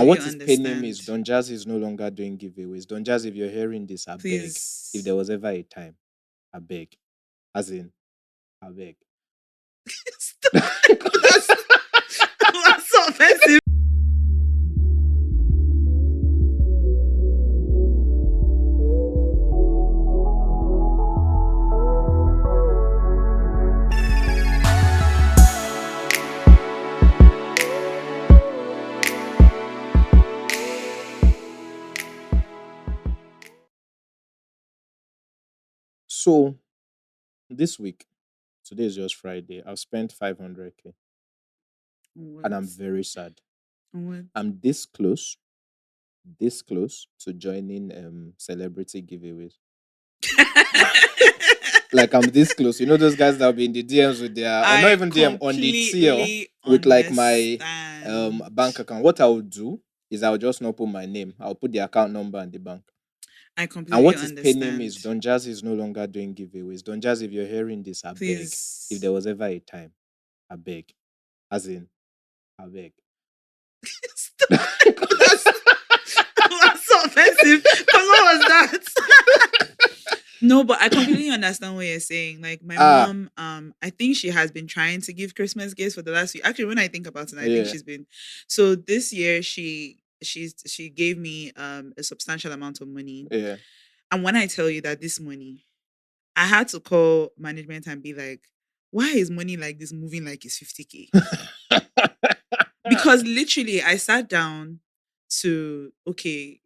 And you what is paining me is understand? Don Jazzy is no longer doing giveaways. Don Jazzy, if you're hearing this, I beg. If Please. there was ever a time, I beg. As in, I beg. Stop. That's so offensive. So this week, today is just Friday. I've spent 500k, and I'm What? very sad. What? I'm this close to joining celebrity giveaways. Like I'm this close. You know those guys that will be in the DMs with their, or not I even DM, on the TL completely with like my understand. bank account. What I would do is I'll just not put my name. I'll put the account number and the bank. I And completely what is paining me is understand. Don Jazzy is no longer doing giveaways. Don Jazzy, if you're hearing this, I beg. If Please. there was ever a time, I beg. As in, I beg. Stop. That's so offensive. Because what was that? No, but I completely understand what you're saying. Like my Ah, mom, I think she has been trying to give Christmas gifts for the last few. Actually, when I think about it, I think yeah, she's been. So this year, she gave me a substantial amount of money, yeah. and when I tell you that this money, I had to call management and be like, "Why is money like this moving like it's 50K?" Because literally, I sat down to okay,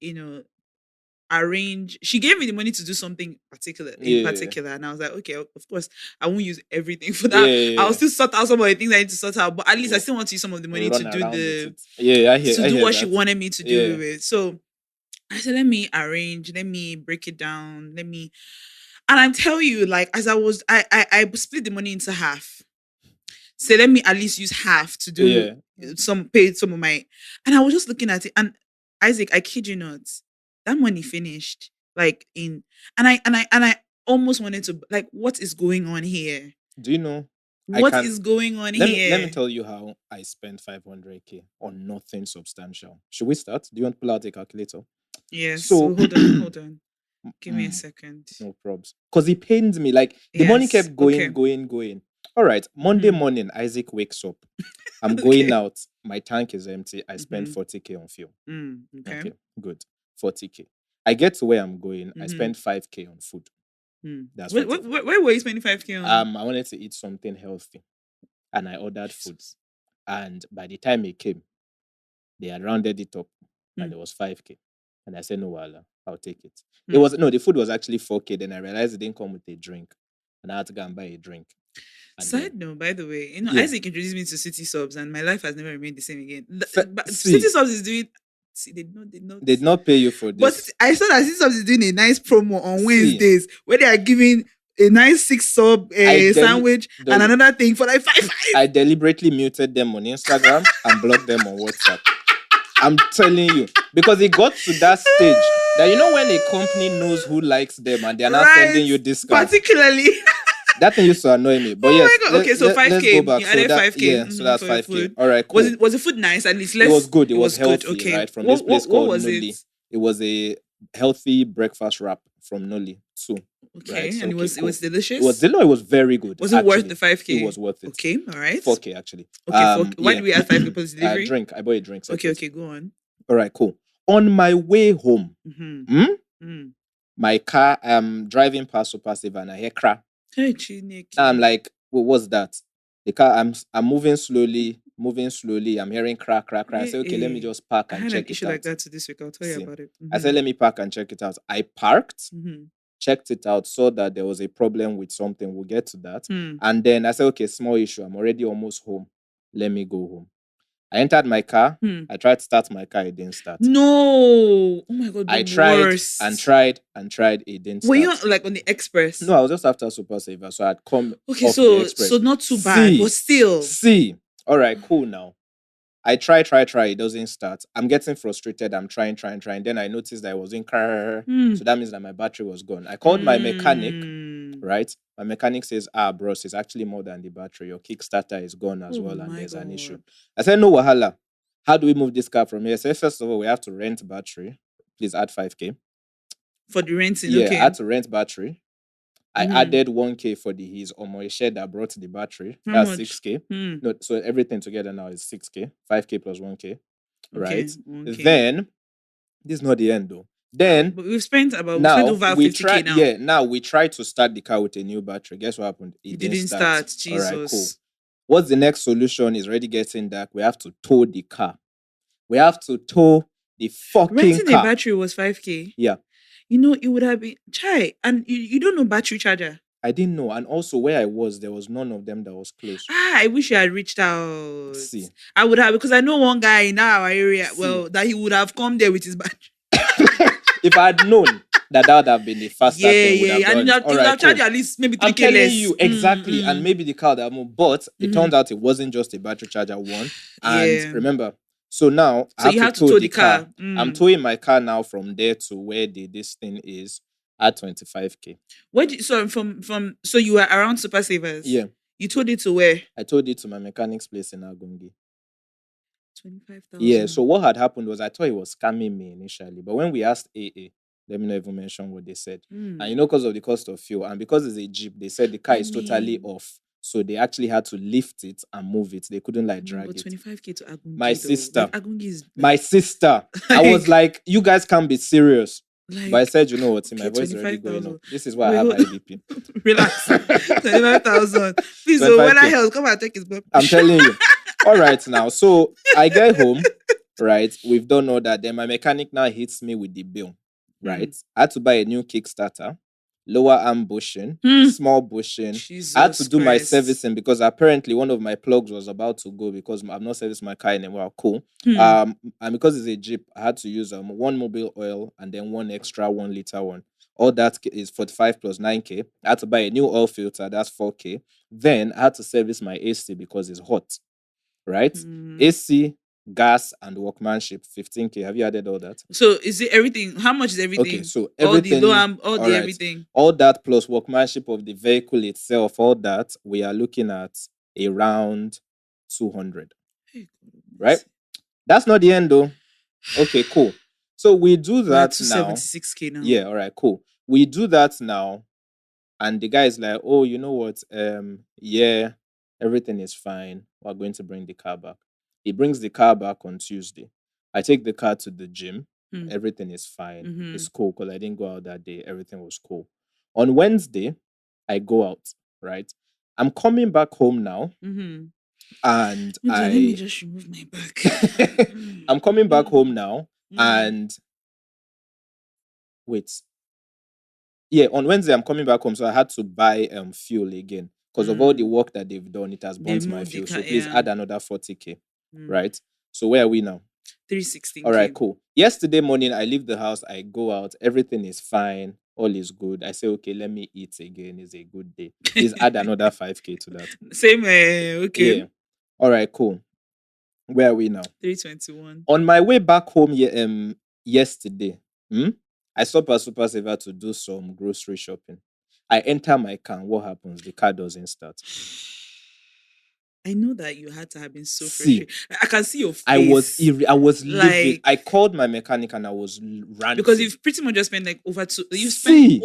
arrange. She gave me the money to do something particular in Yeah, particular, and I was like, okay, of course, I won't use everything for yeah, that. I'll yeah. still sort out some of the things I need to sort out, but at least I Ru- still want to use some of the money to Run do around with the it. Yeah, to I do hear what she that. wanted me to do Yeah. with it. So I said, let me arrange, let me break it down, and I tell you, like as I was, I split the money into half. So let me at least use half to do Yeah. some paid some of my, and I was just looking at it, and Isaac, I kid you not, that money finished like in, and I almost wanted to like, what is going on here? Do you know? I What can is going on let me here? tell you how I spent 500k on nothing substantial. Should we start? Do you want to pull out a calculator? Yes. So, So hold on. Give me a mm, second. no probs. Because it pains me. Like the money Yes. kept going, Okay. going, going. All right. Monday Mm-hmm. morning, Isaac wakes up. I'm going Okay. out. My tank is empty. I spent Mm-hmm. 40k on fuel. Okay. Okay, good. 40k. I get to where I'm going. I Mm-hmm. spend 5k on food. That's Where, 40. where, where were you spending 5K on? I wanted to eat something healthy, and I ordered food. And by the time it came, they had rounded it up, and Mm, it was 5k. And I said, no, Wala, I'll take it. It mm. was no, the food was actually 4k. Then I realized it didn't come with a drink, and I had to go and buy a drink. And then, Side note, by the way, yeah, Isaac introduced me to City Subs, and my life has never remained the same again. But City see, Subs is doing. See, they did not. they did not pay you for But this. I saw that City Subs is doing a nice promo on See, Wednesdays where they are giving a nice six sub I del- sandwich and del- another thing for like five. I deliberately muted them on Instagram and blocked them on WhatsApp. I'm telling you, because it got to that stage that you know when a company knows who likes them and they're not Right, sending you discounts. particularly. That thing used to annoy me. But Oh yes, my god. Okay, so five let's go k. back. You So added that 5K yeah, so that's for your 5k. food. All right, cool. Was the food nice? At least It was less. good. It It was was good. healthy, Okay. right? From this place What called was it? Noli. It was a healthy breakfast wrap from Noli too. Right. Okay, So and okay, it was cool. delicious. It was very good, Was it worth the actually. five It k? was worth it. Okay, all right. 4k actually. Okay, why Yeah. do we add 5K post delivery? Drink. I bought a drink Okay, separate. okay, go on. All right, cool. On my way home, Mm-hmm. hmm, Mm. my car, I'm driving past Super Save and I hear crack. Hey, I'm Chineke. like, what was that? The car, I'm moving slowly, moving slowly. I'm hearing crack, crack, crack. I say, okay, let me just park I and had an check it issue like out. that to this week. I'll tell you See, about it. I Mm-hmm. said, let me park and check it out. I parked, Mm-hmm. checked it out, saw that there was a problem with something. We'll get to that. Hmm. And then I said, okay, small issue. I'm already almost home. Let me go home. I entered my car. Hmm. I tried to start my car. It didn't start. No. Oh my god, the I tried and worst. tried and tried. It didn't Were you start. like on the express? No, I was just after Super Saver, so I'd come Okay, off the so express. not too bad, but still. See. All right, cool now. I try. It doesn't start. I'm getting frustrated. I'm trying. Then I noticed that I was in car. Hmm. So that means that my battery was gone. I called my mechanic, Hmm. right? My mechanic says, bros, it's actually more than the battery. Your Kickstarter is gone as Oh well, and my there's an issue. god. I said, no, wahala. How do we move this car from here? So first of all, we have to rent battery. Please add 5K. For the renting, Yeah, okay. I had to rent battery. I Mhm. added 1K for his share that brought the battery. How That's much? 6K. Hmm. No, so everything together now is 6K. 5K plus 1K. Okay. Right? 1K. Then, this is not the end though. Then, But we've spent now over we 50K try, now. yeah, now we try to start the car with a new battery. Guess what happened? It didn't start. All right, cool. Jesus. What's the next solution? Is already getting dark. We have to tow the car. We have to tow the fucking Renting a car. battery was 5K. Yeah, You know, it would have been chai. And you don't know battery charger. I didn't know. And also where I was, there was none of them that was close. I wish you had reached out. See. I would have, because I know one guy in our area, See. well, that he would have come there with his battery. If I had known that would have been the faster thing, would have And done you it. have, All you right, have charged cool. at least maybe 3K I'm telling less. you exactly, and maybe the car that moved, but it turns out it wasn't just a battery charger one. And Yeah. remember, so now So you have to tow the car. I'm towing my car now from there to where this thing is at 25K. Where did, so so you were around Super Savers? Yeah. You told it to where? I told it to my mechanic's place in Agungi. 25,000. Yeah, so what had happened was I thought he was scamming me initially, but when we asked AA, let me not even mention what they said. And because of the cost of fuel and because it's a Jeep, they said the car is totally off. So they actually had to lift it and move it. They couldn't drag but it. 25K to Agungi. My sister. Like, Agungi is my sister. I was like, you guys can't be serious. But I said, you know what, my voice is already going up. This is why I have high BP. Relax. 25,000. Please, so 25K. when I help, come and take his blood. I'm telling you. All right, now. So I get home, right? We've done all that. Then my mechanic now hits me with the bill, right? I had to buy a new Kickstarter, lower arm bushing, small bushing. I had to do my servicing because apparently one of my plugs was about to go because I've not serviced my car anymore. Cool. And because it's a Jeep, I had to use one mobile oil and then one extra 1 liter one. All that is 45 plus 9K. I had to buy a new oil filter, that's 4K. Then I had to service my AC because it's hot, right? AC, gas, and workmanship, 15K. Have you added all that? So is it everything? How much is everything? Okay, so everything, everything. All that plus workmanship of the vehicle itself, all that, we are looking at around 200. Right? That's not the end though. Okay, cool. So we do that now. 276K now. Yeah, all right, cool. We do that now. And the guy is like, oh, you know what? Yeah, everything is fine. We're going to bring the car back. He brings the car back on Tuesday. I take the car to the gym. Everything is fine. It's cool because I didn't go out that day. Everything was cool. On Wednesday, I go out, right? I'm coming back home now. And let me just remove my back. I'm coming back home now. And wait. Yeah, on Wednesday I'm coming back home, so I had to buy fuel again because of all the work that they've done. It has burnt my fuel. So please add another 40K, right? So where are we now? 316K. All right, cool. Yesterday morning I leave the house, I go out, everything is fine, all is good. I say, okay, let me eat again. It's a good day. Please add another 5K to that. Same, okay. Yeah. All right, cool. Where are we now? 321. On my way back home yesterday, I stopped at Super Saver to do some grocery shopping. I enter my car. What happens? The car doesn't start. I know that you had to have been so frustrated. I can see your face. I was livid. I called my mechanic and I was ranting. Because you've pretty much just spent you spent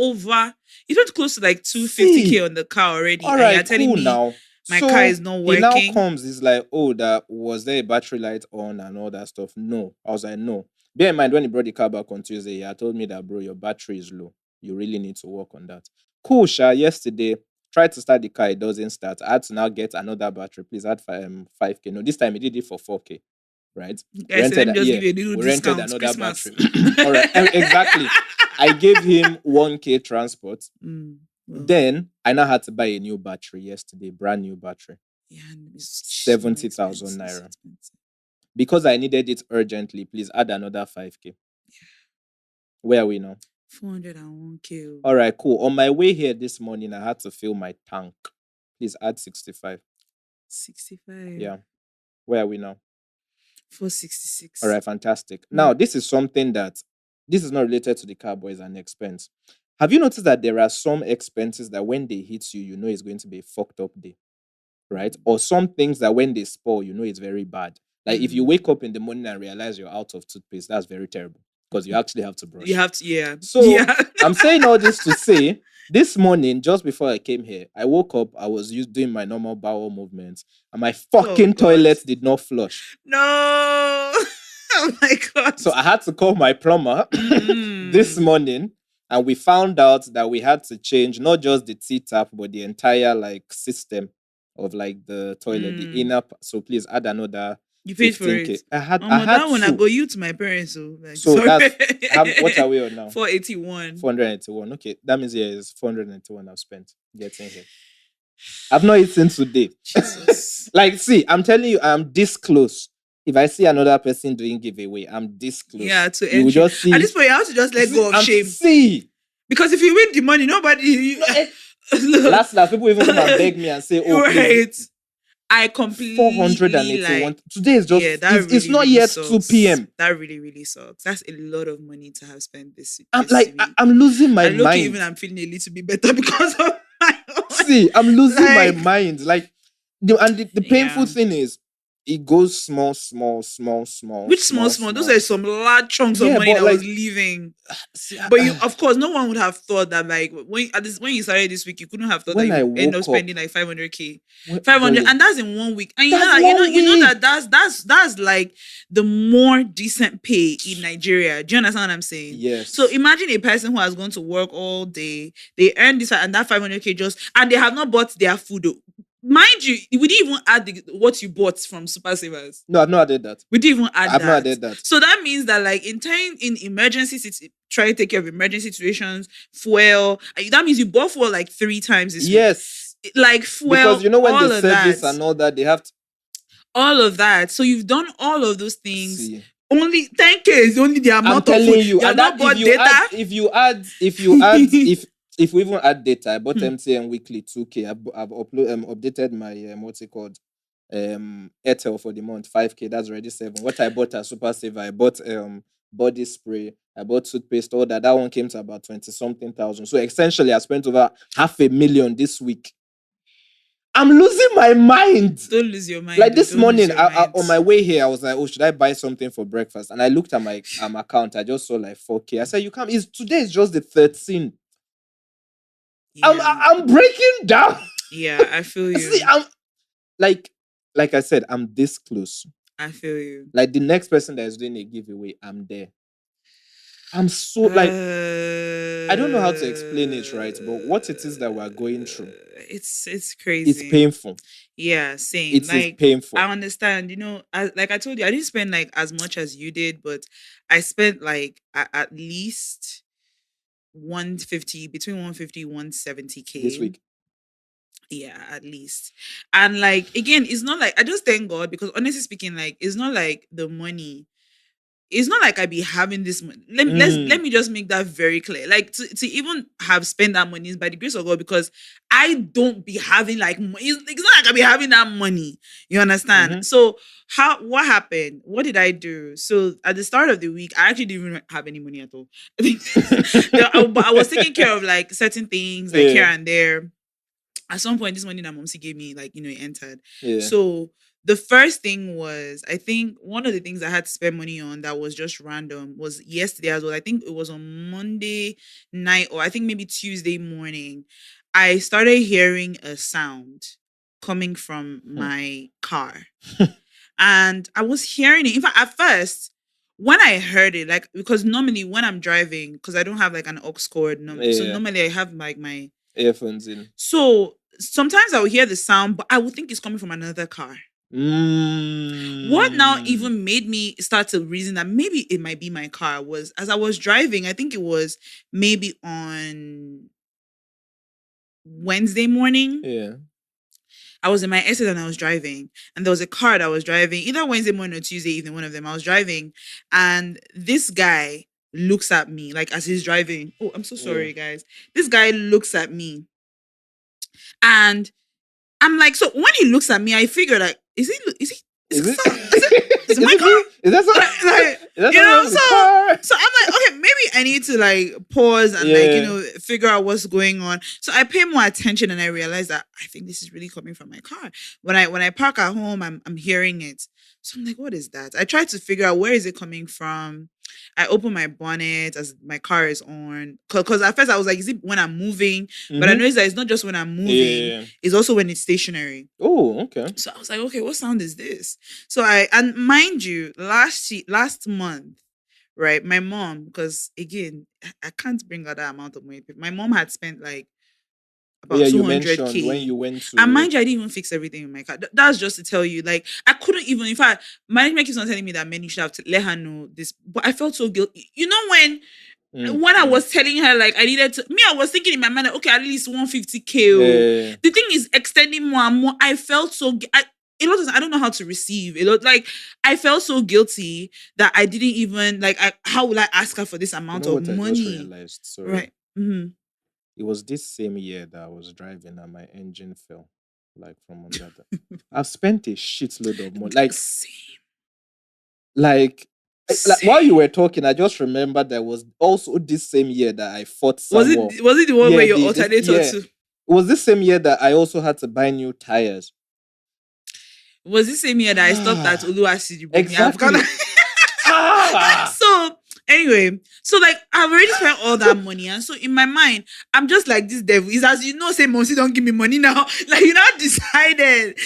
close to 250K on the car already. All right, and you're telling me now. My car is not working. It now comes, it's like, oh, was there a battery light on and all that stuff? No. I was like, no. Bear in mind, when he brought the car back on Tuesday, he told me that, bro, your battery is low. You really need to work on that. Cool, Sha. Yesterday, tried to start the car, it doesn't start. I had to now get another battery. Please add 5K. No, this time he did it for 4K. Right? Let me just give you a little discount. Rented another Christmas. battery. All right, exactly. I gave him 1K transport. Well. Then I now had to buy a new battery yesterday, brand new battery. Yeah, 70,000 naira. Because I needed it urgently, please add another 5K. Yeah. Where are we now? 401K. All right, cool. On my way here this morning, I had to fill my tank. Please add 65. 65. Yeah. Where are we now? 466. All right, fantastic. Now, this is something that this is not related to the car, but it's an expense. Have you noticed that there are some expenses that when they hit you, you know it's going to be a fucked up day, right? Or some things that when they spoil, you know it's very bad. Like if you wake up in the morning and realize you're out of toothpaste, that's very terrible because you actually have to brush. You have to, yeah. So yeah. I'm saying all this to say, this morning, just before I came here, I woke up, I was doing my normal bowel movements, and my fucking God. toilet did not flush. No. Oh my God. So I had to call my plumber this morning, and we found out that we had to change not just the T-tap, but the entire like system of like the toilet, the inner. So please add another. You paid for 15K. it. I had that one I to. go you to my parents. Like, So sorry. that's what are we on now? 481. 481. Okay, that means it's 491 I've spent getting here. I've not eaten today. Jesus. Like, see, I'm telling you, I'm this close. If I see another person doing giveaway, I'm this close. Yeah, to you will just see. At this point, you have to just let go of shame. See, because if you win the money, nobody. last people even come and beg me and say, "Oh, right." Please. I completely 481. like, today is just it's not really yet sucks. 2 p.m. That really sucks. That's a lot of money to have spent this. I'm losing my mind. Even I'm feeling a little bit better because of my own. See, I'm losing my mind. Like the painful thing is it goes small. Which small? Those are some large chunks of money that was leaving. But you, of course, no one would have thought that like when you started this week, you couldn't have thought that you end up spending like 500K, 500, and that's in 1 week. And you know that's like the more decent pay in Nigeria. Do you understand what I'm saying? Yes. So imagine a person who has gone to work all day, they earn this and that 500K and they have not bought their food. Mind you, we didn't even add what you bought from Super Savers. No, I've not added that. We didn't even add I've not added that. So that means that like in emergency, try to take care of emergency situations, fuel. That means you bought fuel like 3 times this week. Like fuel. Because you know when the service and all that, they have to... all of that. So you've done all of those things. See. Only 10K is only the amount of food. You have not bought data. If you add if we even add data, I bought MTN weekly 2K. I've updated my what's it called? Airtel for the month 5K. That's already 7. What I bought as Super Saver, I bought body spray, I bought toothpaste, all that. That one came to about 20-something thousand. So essentially, I spent over 500,000 this week. I'm losing my mind. Don't lose your mind. Like this morning, on my way here, I was like, "Oh, should I buy something for breakfast?" And I looked at my account. I just saw like 4K. I said, "You can't. Today is just the 13th." Yeah. I'm breaking down. Yeah, I feel you. See, I'm like I said, I'm this close. I feel you. Like the next person that is doing a giveaway, I'm there. I'm so like I don't know how to explain it, right? But what it is that we're going through, it's crazy. It's painful. Yeah, same. It's like, painful. I understand. You know, like I told you, I didn't spend like as much as you did, but I spent like at least 150 between 150 170K this week. Yeah, at least. And like again, it's not like I just thank God because honestly speaking, like it's not like the money. It's not like I be having this money. Let me just make that very clear. Like to even have spent that money is by the grace of God because I don't be having like it's not like I be having that money. You understand? Mm-hmm. So what happened? What did I do? So at the start of the week, I actually didn't even have any money at all. But I was taking care of like certain things like here and there. At some point this morning, that Momsi gave me like, it entered. Yeah. So the first thing was, I think one of the things I had to spend money on that was just random was yesterday as well. I think it was on Monday night or I think maybe Tuesday morning. I started hearing a sound coming from my car. And I was hearing it. In fact, at first, when I heard it, like, because normally when I'm driving, because I don't have like an aux cord, so normally I have like my earphones in. So sometimes I will hear the sound, but I would think it's coming from another car. What now even made me start to reason that maybe it might be my car was as I was driving, I think it was maybe on Wednesday morning. Yeah. I was in my estate and I was driving, and there was a car that was driving either Wednesday morning or Tuesday evening, one of them. I was driving, and this guy looks at me like as he's driving. Oh, I'm so sorry, guys. This guy looks at me, and I'm like, so when he looks at me, I figure like, is that my car? So I'm like, okay, maybe I need to like pause and like, Yeah. figure out what's going on. So I pay more attention and I realize that I think this is really coming from my car. When I park at home, I'm hearing it. So I'm like, what is that? I try to figure out where is it coming from. I open my bonnet as my car is on. Because at first I was like, is it when I'm moving? But I Mm-hmm. noticed that it's not just when I'm moving, Yeah. it's also when it's stationary. Oh, okay. So I was like, okay, what sound is this? So and mind you, last month, right? My mom, because again, I can't bring her that amount of money. My mom had spent like about Yeah, you two hundred mentioned when k. you went And to. mind you, I didn't even fix everything in my car. That's just to tell you, like, I couldn't even. In fact, management keeps on telling me that men you should have to let her know this, but I felt so guilty. You know when I Mm. was telling her like I needed to, I was thinking in my mind, like, okay, at least 150k. Yeah. The thing is extending more and more. I felt so. A lot of times I don't know how to receive. A lot like I felt so guilty that I didn't even like. How will I ask her for this You amount know of what I just money? realized? Sorry. Right. Mm-hmm. It was this same year that I was driving and my engine fell, like from under the. I've spent a shitload of money. Same. Like while you were talking, I just remembered there was also this same year that I fought Was someone. it the one Yeah, where your alternator yeah. too? It was this same year that I also had to buy new tires. Was this same year that I stopped at Oluwasidi? Exactly. So anyway, so like I've already spent all that money, and so in my mind, I'm just like this devil. Is as say, Monsi, don't give me money now. Like decided,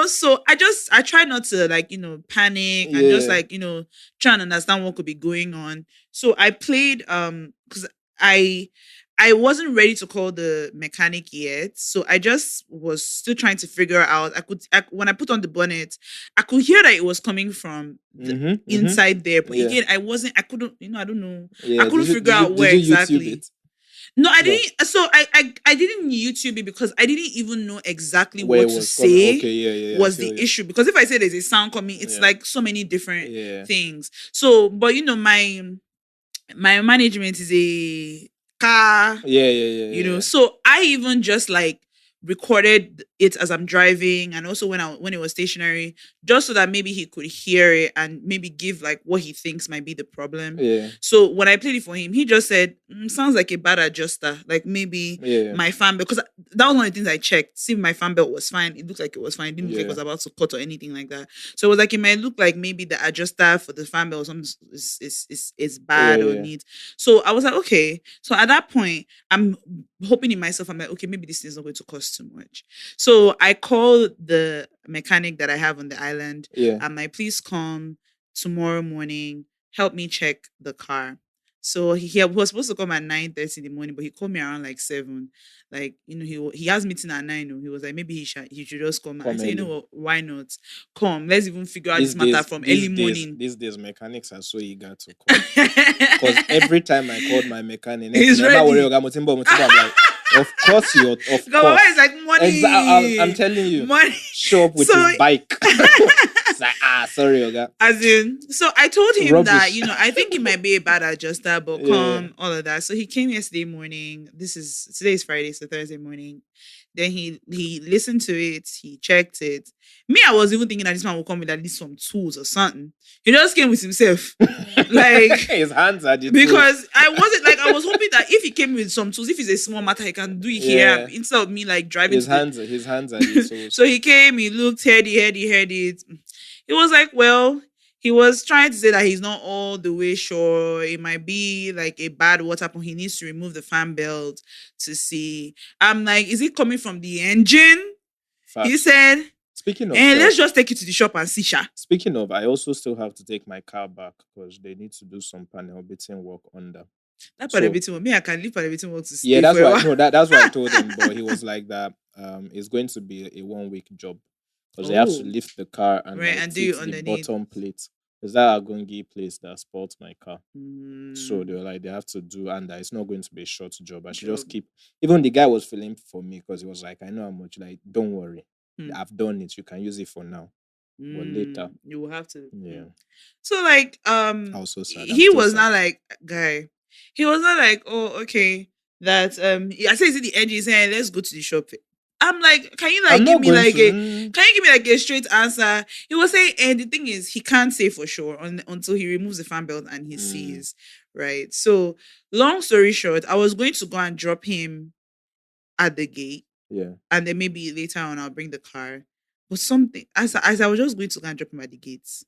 So I try not to like panic and just Yeah. like try and understand what could be going on. So I played because I I wasn't ready to call the mechanic yet, so I just was still trying to figure out. When I put on the bonnet, I could hear that it was coming from the Mm-hmm. Mm-hmm. inside there, but Yeah. again, I wasn't. I couldn't. I don't know. I Yeah. couldn't Did you figure did you out did where you YouTube exactly. it? No, I No. didn't. So I didn't YouTube it because I didn't even know exactly Where it what to was coming. say Okay, yeah, I was the feel you. issue. Because if I say there's a sound coming, it's Yeah. like so many different Yeah. things. So, but my management is a car, Yeah. so I even just like recorded it as I'm driving, and also when it was stationary, just so that maybe he could hear it and maybe give like what he thinks might be the problem. Yeah. So when I played it for him, he just said, sounds like a bad adjuster, like maybe Yeah. my fan belt, because that was one of the things I checked, see if my fan belt was fine. It looked like it was fine. It didn't look like it Yeah. was about to cut or anything like that. So it was like it might look like maybe the adjuster for the fan belt or something is bad or Yeah. needs. So I was like, okay. So at that point, I'm hoping in myself, I'm like, okay, maybe this is not going to cost too much. So I called the mechanic that I have on the island. Yeah. I'm like, please come tomorrow morning, help me check the car. So he was supposed to come at 9:30 in the morning, but he called me around like 7. Like, he has meeting at 9. He was like, maybe he should just come. I Come said, you know early. what, why not? Come, let's even figure out These this matter days, from these early days, morning. these days, mechanics are so eager to come. Because every time I called my mechanic, next He's thing, "Emma, worry, ready. Oga, Mutimbo, Mutimbo," I'm like, of course you, of God, Baba course. is like money. Exactly. I'm telling you. Money. Show up with So- his bike. It's like, sorry, Oga. As in, so I told him that, Rubbish. I think he might be a bad adjuster, but Yeah. come, all of that. So he came yesterday morning. Today is Friday, so Thursday morning. Then he listened to it, he checked it. Me, I was even thinking that this man will come with at least some tools or something. He just came with himself. Like his hands are the tools. because I was hoping that if he came with some tools, if it's a small matter, he can do it here Yeah. instead of me like driving his to the hands are the tools. So he came, he looked, heard it. It was like, well, he was trying to say that he's not all the way sure. It might be like a bad water pump. He needs to remove the fan belt to see. I'm like, is it coming from the engine? Facts. He said, Speaking of let's just take it to the shop and see, Sha. Speaking of, I also still have to take my car back because they need to do some panel beating work under. That part of it, me, I can leave part of it work to stay. Yeah, that's for a why. while. No, that's why I told him. But he was like that. It's going to be a 1 week job because they have to Oh. lift the car and Right, like, and do it fix the underneath. bottom plate. Is that a gongi place that sports my car? Mm. So they were like, they have to do, and it's not going to be a short job. I should just keep. Even the guy was feeling for me because he was like, I know how much. Like, don't worry, I've done it. You can use it for now. But later you will have to. Yeah. So like Also sad. he was not like guy. He was not like, oh, okay. That I said, is it the engine? He's saying, let's go to the shop. I'm like, can you like I'm give not me going like to. a can you give me like a straight answer? He was saying, and the thing is, he can't say for sure until he removes the fan belt and he sees, right? So, long story short, I was going to go and drop him at the gate, Yeah. and then maybe later on I'll bring the car. But something as I was just going to go and drop him at the gates,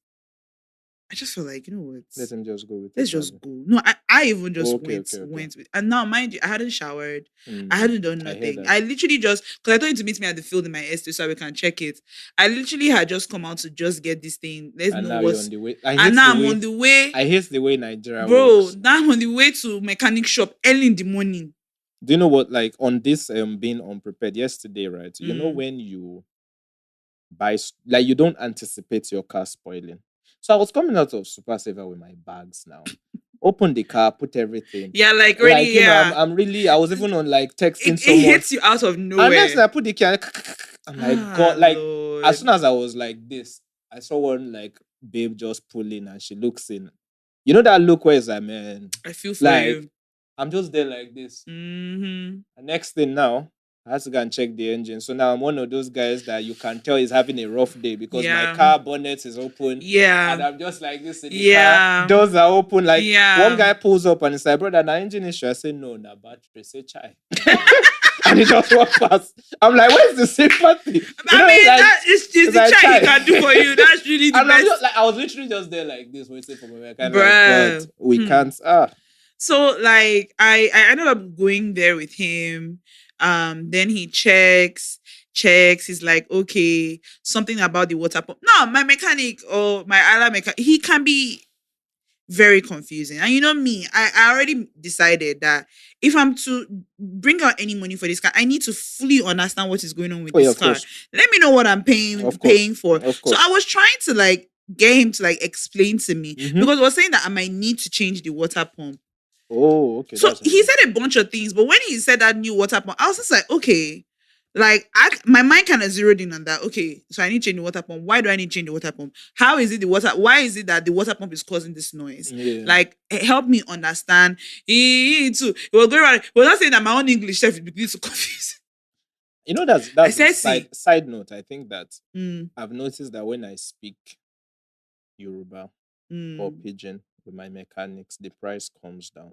I just felt like, you know what? Let him just go with Let's it. just Abi. go. No, I even just Okay. went with, and now mind you, I hadn't showered. I Mm, hadn't done I hear nothing. that. I literally just because I told you to meet me at the field in my estate so we can check it. I literally had just come out to just get this thing. Let's And know now you're what's on the way. and now I'm on the way. I hate the way Nigeria Bro, works. now I'm on the way to mechanic shop early in the morning. Do you know what? Like on this being unprepared yesterday, right? You know when you like you don't anticipate your car spoiling. So I was coming out of Super Saver with my bags now. Open the car, put everything. Yeah, like Like, already, yeah. I'm really, I was even on like texting It someone. hits you out of And next thing nowhere. I put the key, I'm like, God, like, Lord. as soon as I was like this, I saw one like babe just pull in and she looks in. You know that look where it's like, man, I feel for like, you. I'm just there like this. Mm-hmm. And next thing now, I had to go and check the engine. So now I'm one of those guys that you can tell is having a rough day because my Yeah. car bonnet is open. And Yeah. I'm just like this in the Yeah. car. Doors are open. Like Yeah. one guy pulls up and he's like, brother, the engine issue. I say, no, na battery. Say, chai. And he just walked past. I'm like, where's the sympathy? I mean, like, that is the like, chai he can do for you. That's really the and I'm best. just, like, I was literally just there like this, waiting for my mechanic. Bruh. Like, God, we can't. So like I ended up going there with him. Then he checks. He's like, okay, something about the water pump. No, my mechanic or my other mechanic, he can be very confusing. And you know me, I already decided that if I'm to bring out any money for this car, I need to fully understand what is going on with this car. Course. Let me know what I'm paying for. Of course. So I was trying to like get him to like explain to me because I was saying that I might need to change the water pump. Oh, okay. So he said a bunch of things, but when he said that new water pump, I was just like, okay. Like my mind kind of zeroed in on that. Okay, so I need to change the water pump. Why do I need to change the water pump? How is it the water? Why is it that the water pump is causing this noise? Yeah. Like help me understand. He too. He was going around. He was not saying that my own English self is beginning to confuse. You know that's a side note. I think that I've noticed that when I speak Yoruba or Pidgin with my mechanics, the price comes down.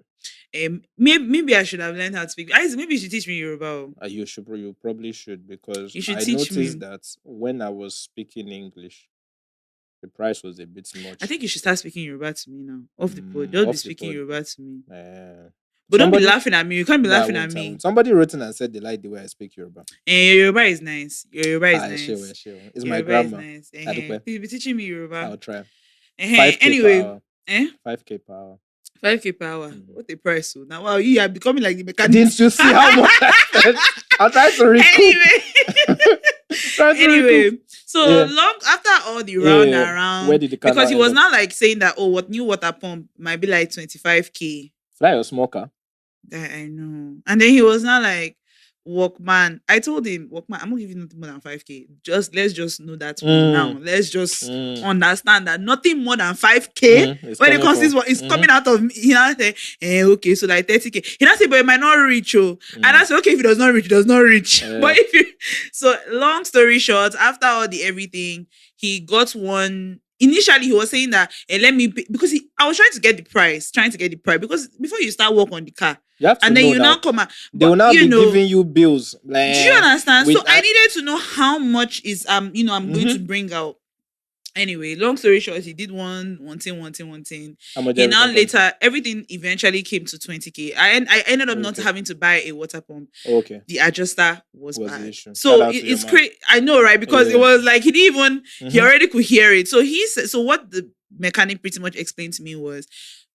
Maybe I should have learned how to speak. Maybe you should teach me Yoruba. You probably should because I noticed that when I was speaking English, the price was a bit much. I think you should start speaking Yoruba to me now. Off the pod. Don't be speaking Yoruba to me. But don't be laughing at me. You can't be laughing at me. Somebody wrote in and said they like the way I speak Yoruba. Yoruba is nice. Yoruba is nice. Sure. It's my grandma. Nice. Please be teaching me Yoruba. I'll try. 5K anyway, per hour. 5K per hour. 5K per hour. What a price! So now, wow, you are becoming like the mechanic. Didn't you see how much I spent? I'll try to recoup. Anyway, so long after all the round around, where did the car because he was not like saying that what new water pump might be like 25K. Fly or smoker? I know. And then he was not like, Walkman. I told him, Walkman, I'm not giving nothing more than 5K. Let's just know that now. Let's just understand that nothing more than 5K when it comes to what is coming out of me. He now say, okay, so like 30K. He now say, but it might not reach. And I say, okay, if it does not reach, it does not reach. But if you so long story short, after all the everything, he got one. Initially, he was saying that, let me pay, because I was trying to get the price because before you start work on the car, you have to and then you now come out, they will now be giving you bills. Like, do you understand? So I needed to know how much is I'm going to bring out. Anyway, long story short, he did one thing. And now later, everything eventually came to 20K. I ended up not having to buy a water pump. Okay. The adjuster was bad. So it's crazy. I know, right? Because it was like he didn't even, he already could hear it. So he said, so what the mechanic pretty much explained to me was,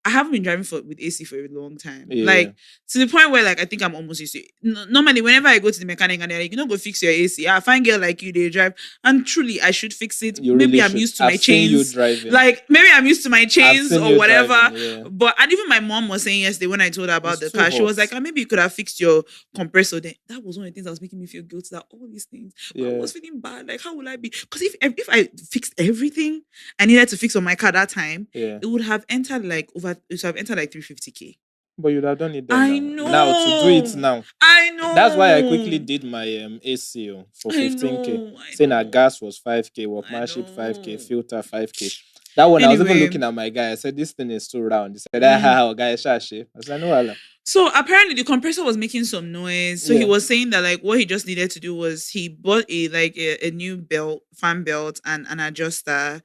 I haven't been driving with AC for a long time. Like, to the point where, like, I think I'm almost used to it. Normally, whenever I go to the mechanic and they're like, go fix your AC. I find girl like you, they drive. And truly, I should fix it. Maybe I'm used to my chains. Like, maybe I'm used to my chains or whatever. But, and even my mom was saying yesterday when I told her about the car, she was like, maybe you could have fixed your compressor. Then that was one of the things that was making me feel guilty, that all these things. I was feeling bad. Like, how will I be? Because if I fixed everything I needed to fix on my car that time, it would have entered like 350K. But you'd have done it then I now. Now to do it know. now. I That's why I quickly know. did my ACO for I 15K. know. I Saying that know. gas was 5K, I workmanship 5K, know. filter 5K. That one, I was even Anyway, looking at my guy. I said, this thing is too round. He said, mm. guy, shashi. I said, no, Allah. So apparently the compressor was making some noise. So he Yeah. was saying that like what he just needed to do was he bought a new belt, fan belt, and an adjuster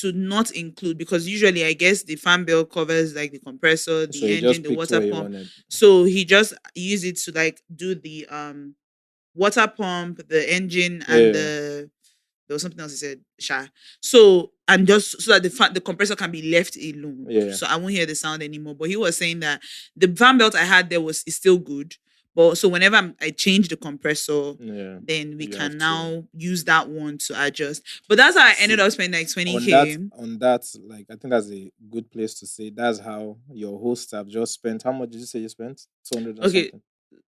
to not include, because usually I guess the fan belt covers like the compressor, So the he engine, just the picked water where he pump. wanted. So he just used it to like do the water pump, the engine, and Yeah. there was something else he said, Sha. So and just so that the compressor can be left alone. Yeah. So I won't hear the sound anymore. But he was saying that the fan belt I had there is still good. But so whenever I change the compressor, Yeah. then we You can have to now use that one to adjust. But that's how I ended see up spending like on that 20K. on that, like I think that's a good place to say that's how your host have just spent. How much did you say you spent? 200 and Okay. something.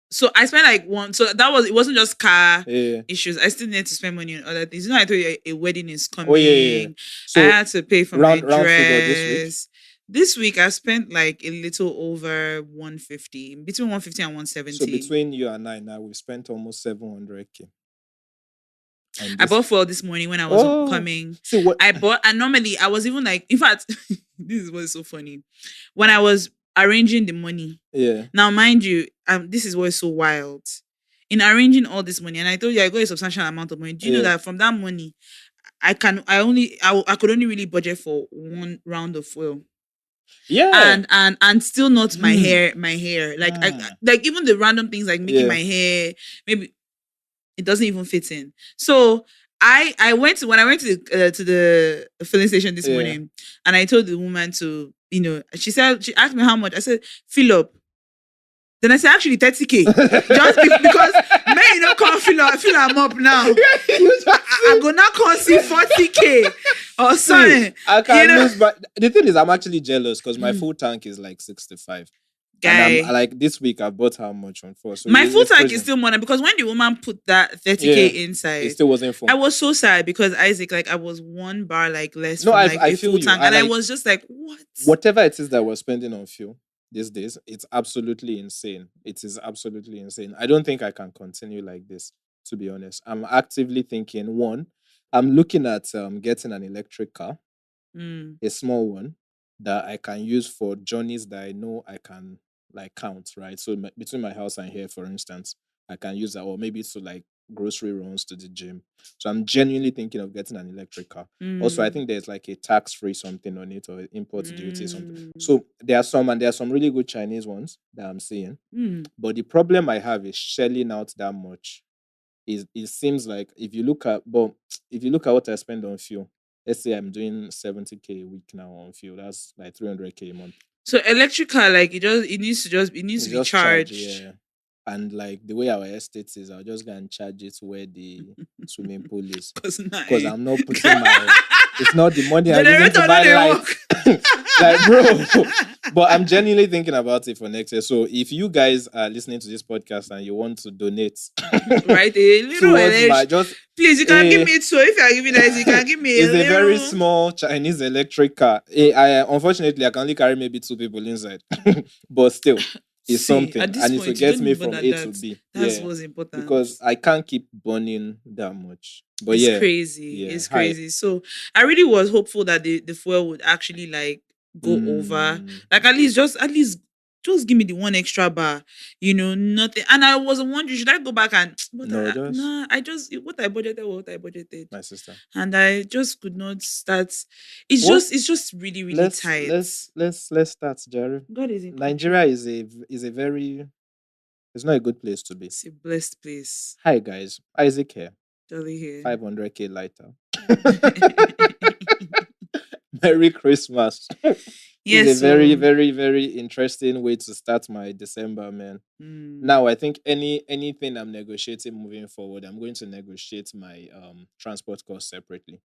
So I spent like one. So it wasn't just car Yeah. issues. I still need to spend money on other things. You know, I told you a wedding is Oh yeah. coming. I So had to pay for my round figure this week. dress. This week I spent like a little over 150, between 150 and So 170. between you and I now, we've spent almost 700K on I this. bought fuel this morning when I was Oh, coming. see what? I bought, and normally I was even like, in fact, this is what's so funny. When I was arranging the money, Yeah. now mind you, this is what's so wild. In arranging all this money, and I told you I got a substantial amount of money. Do you know Yeah. that from that money, I could only really budget for one round of fuel, Yeah. and still not my Hmm. hair like Hmm. like even the random things like making Yeah. my hair, maybe it doesn't even fit in. So I went to when I went to the filling station this Yeah. morning, and I told the woman to, she asked me how much. I said fill up. Then I said actually 30K. Just because men you know can't fill am up now. I go now can't see 40K or See, something. I You can know, lose, but the thing is, I'm actually jealous because my full tank is like 65, and I'm guy. like this week I bought how much on four, so My full it's tank is crazy. still more because when the woman put that 30K Yeah, it inside, still wasn't full. I was so sad because Isaac, like I was one bar like less No, from I like I a feel full you. tank, I and I like was just like, what? whatever it is that we're spending on fuel these days. It's absolutely insane. It is absolutely insane. I don't think I can continue like this. To be honest, I'm actively thinking. One, I'm looking at getting an electric car, Mm, a small one that I can use for journeys that I know I can like count, right? So between my house and here, for instance, I can use that, or maybe to like grocery runs to the gym. So I'm genuinely thinking of getting an electric car. Also, I mm, think there's like a tax-free something on it or import duty or something. mm, So there are some really good Chinese ones that I'm seeing. mm. But the problem I have is shelling out that much. It seems like if you look at what I spend on fuel, let's say I'm doing 70K a week now on fuel, that's like 300K a month. So electrical, like it needs It's to be just charge, charged. yeah. And like the way our estate is, I'll just go and charge it where the swimming pool is. Cause now, Because I'm not putting my it's not the money I'm using to generator no buy dey lights. work. Like, bro. But I'm genuinely thinking about it for next year. So if you guys are listening to this podcast and you want to donate Right, a little towards my elect- just Please, you can give a me two. If you are giving that, you can give me a it's a very little. small Chinese electric car. Unfortunately I can only carry maybe two people inside. But still, it's See, something. at this And it will point, you get don't me need more from than A to that. B. That's Yeah. what's important. Because I can't keep burning that much. But It's yeah, crazy. yeah. It's Hi. crazy. So I really was hopeful that the fuel would actually like go over. Mm, Like at least just give me the one extra bar. Nothing. And I was wondering, should I go back and but no, just nah, I just what I budgeted, what I budgeted. my sister. And I just could not start. What? It's just really, really Let's tight. let's let's let's start, Jerry. God is in Nigeria control. is a very it's not a good place to be. It's a blessed place. Hi guys, Isaac here. Jolly here. 500K lighter. Merry Christmas. It's a Yes, very, so very, very interesting way to start my December, man. mm, Now I think anything I'm negotiating moving forward, I'm going to negotiate my transport costs separately.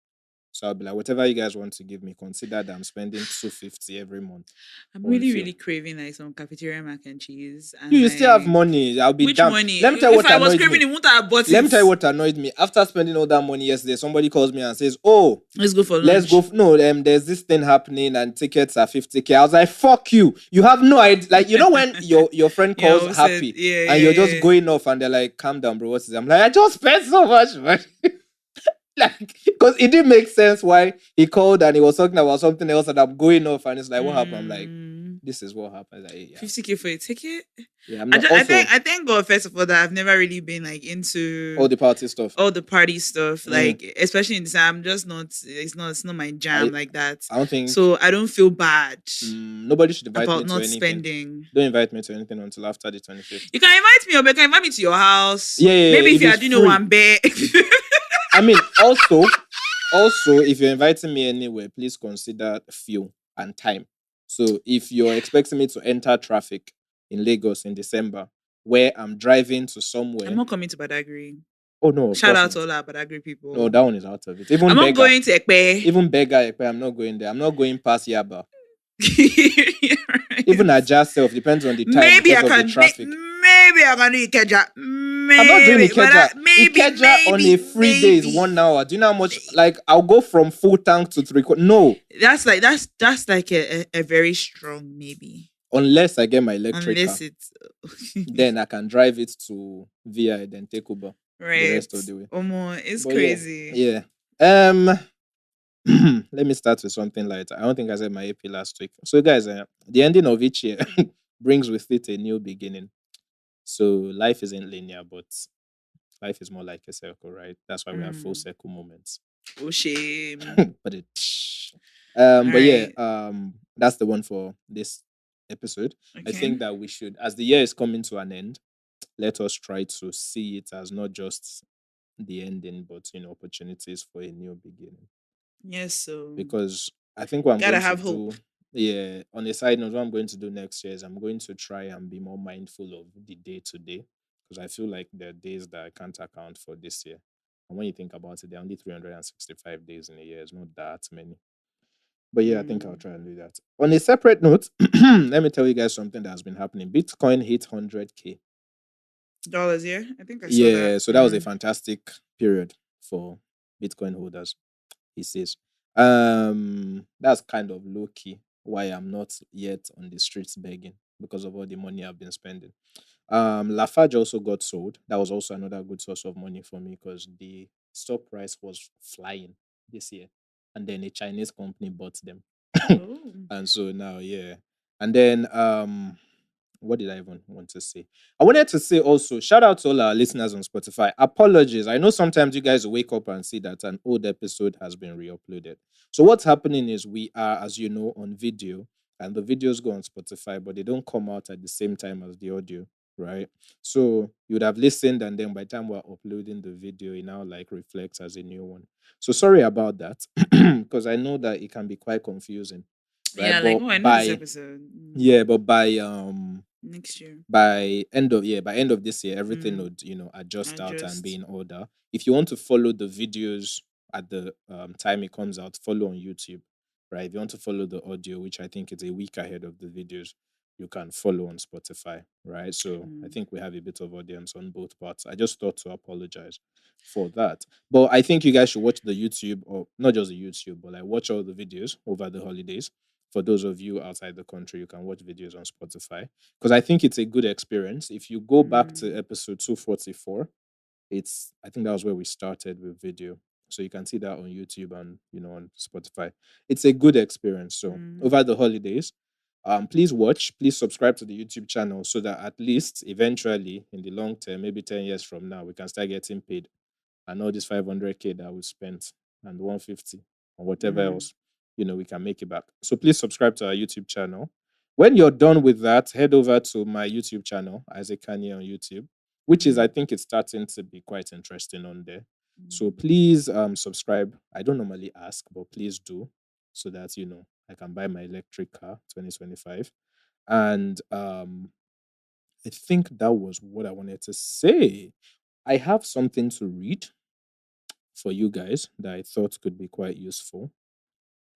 So I'll be like, whatever you guys want to give me, consider that I'm spending 250 every month I'm on really, fuel. really craving like some cafeteria mac and cheese You, and you still have like money. I'll be which damned. money? Let me tell you If what I was annoyed craving me. it, wouldn't I have bought Let me it? tell you what annoyed me. After spending all that money yesterday, somebody calls me and says, "Oh, Let's go for let's go. lunch. No, there's this thing happening and tickets are 50K." I was like, "Fuck you. You have no idea." Like, you know, when your friend Yeah, calls I said, happy yeah, and you're just yeah, going off and they're like, "Calm down, bro. What's this?" I'm like, "I just spent so much money." Like, because it didn't make sense why he called and he was talking about something else and I'm going off and it's like, yeah. what happened? I'm like, this is what happened. Like, yeah. 50K for a ticket. Yeah, I'm not also I thank God first of all that I've never really been like into all the party stuff. all the party stuff. Mm, Like especially in this, I'm just not. It's not my jam I like that. I don't think So I don't feel bad nobody should invite me about to not anything. spending. Don't invite me to anything until after the 25th. You can invite me, or you can invite me to your house. Yeah. Maybe if If you are it's doing free. one bed. I mean, also, if you're inviting me anywhere, please consider fuel and time. So if you're expecting me to enter traffic in Lagos in December, where I'm driving to I'm somewhere, not coming to Badagry. oh no, of Shout course out to not. all our Badagry No, people. that one is out of it. I'm not going to Ekpe. I'm not going there. I'm not going past Yaba. Even Right. Ajah self depends on the time Maybe because I of the can. traffic. Maybe I can do Ikeja. I'm not doing Maybe, but Ikeja. Ikeja on a free day is maybe. 1 hour. Do you know how much? Like, I'll go from full tank to three quarter. No, That's like a very strong maybe. unless I get my electric car, Unless it's then I can drive it to VI, then take Uber the right. rest of the way. Omo, it's But yeah, crazy. yeah. Um, let me start with something light. I don't think I said my AP last week. So, guys, the ending of each year brings with it a new beginning. So, life isn't linear, but life is more like a circle, right? That's why we have full Mm. circle moments. Oh shame. But it, All but yeah, right. that's the one for this episode. I Okay. think that we should, as the year is coming to an end, let us try to see it as not just the ending, but opportunities for a new beginning. Yes. So Because I think what I'm gotta going to have hope. do, yeah, on a side note, what I'm going to do next year is I'm going to try and be more mindful of the day to day. Because I feel like there are days that I can't account for this year. And when you think about it, there are only 365 days in a year. It's not that many. But yeah, I think I'll Mm. try and do that. On a separate note, let me tell you guys something that has been happening. Bitcoin hit 100K. Dollars, yeah. I think I saw that. Yeah, so that was a fantastic period for Bitcoin holders, he says. That's kind of low key why I'm not yet on the streets begging because of all the money I've been spending. Lafarge also got sold. That was also another good source of money for me because the stock price was flying this year. And then a Chinese company bought them. Oh. And so now, yeah. And then what did I even want to say? I wanted to say also, shout out to all our listeners on Spotify. Apologies. I know sometimes you guys wake up and see that an old episode has been re-uploaded. So what's happening is we are, as you know, on video, and the videos go on Spotify, but they don't come out at the same time as the audio, right? So you would have listened, and then by the time we're uploading the video, it now like reflects as a new one. So sorry about that, because I know that it can be quite confusing, right? Yeah, like But oh, I know this by episode. yeah, but Next year. by end of this year, everything Mm. would adjust I out and be just in order. If you want to follow the videos at the time it comes out, follow on YouTube, right? If you want to follow the audio, which I think is a week ahead of the videos, you can follow on Spotify, right? So I mm. think we have a bit of audience on both parts. I just thought to apologize for that, but I think you guys should watch the YouTube, or not just the YouTube, but like watch all the videos over the holidays. For those of you outside the country, you can watch videos on Spotify because I think it's a good experience. If you go back to Mm. episode 244, I think that was where we started with video. So you can see that on YouTube and on Spotify. It's a good experience. So Mm. over the holidays, please watch, please subscribe to the YouTube channel so that at least eventually in the long term, maybe 10 years from now, we can start getting paid and all this 500K that we spent and 150 or whatever Mm. else, we can make it back. So please subscribe to our YouTube channel. When you're done with that, head over to my YouTube channel, Isaac Kanye on YouTube, which is, I Mm. think it's starting to be quite interesting on there. So Mm. please subscribe. I don't normally ask, but please do so that, I can buy my electric car 2025. And I think that was what I wanted to say. I have something to read for you guys that I thought could be quite useful.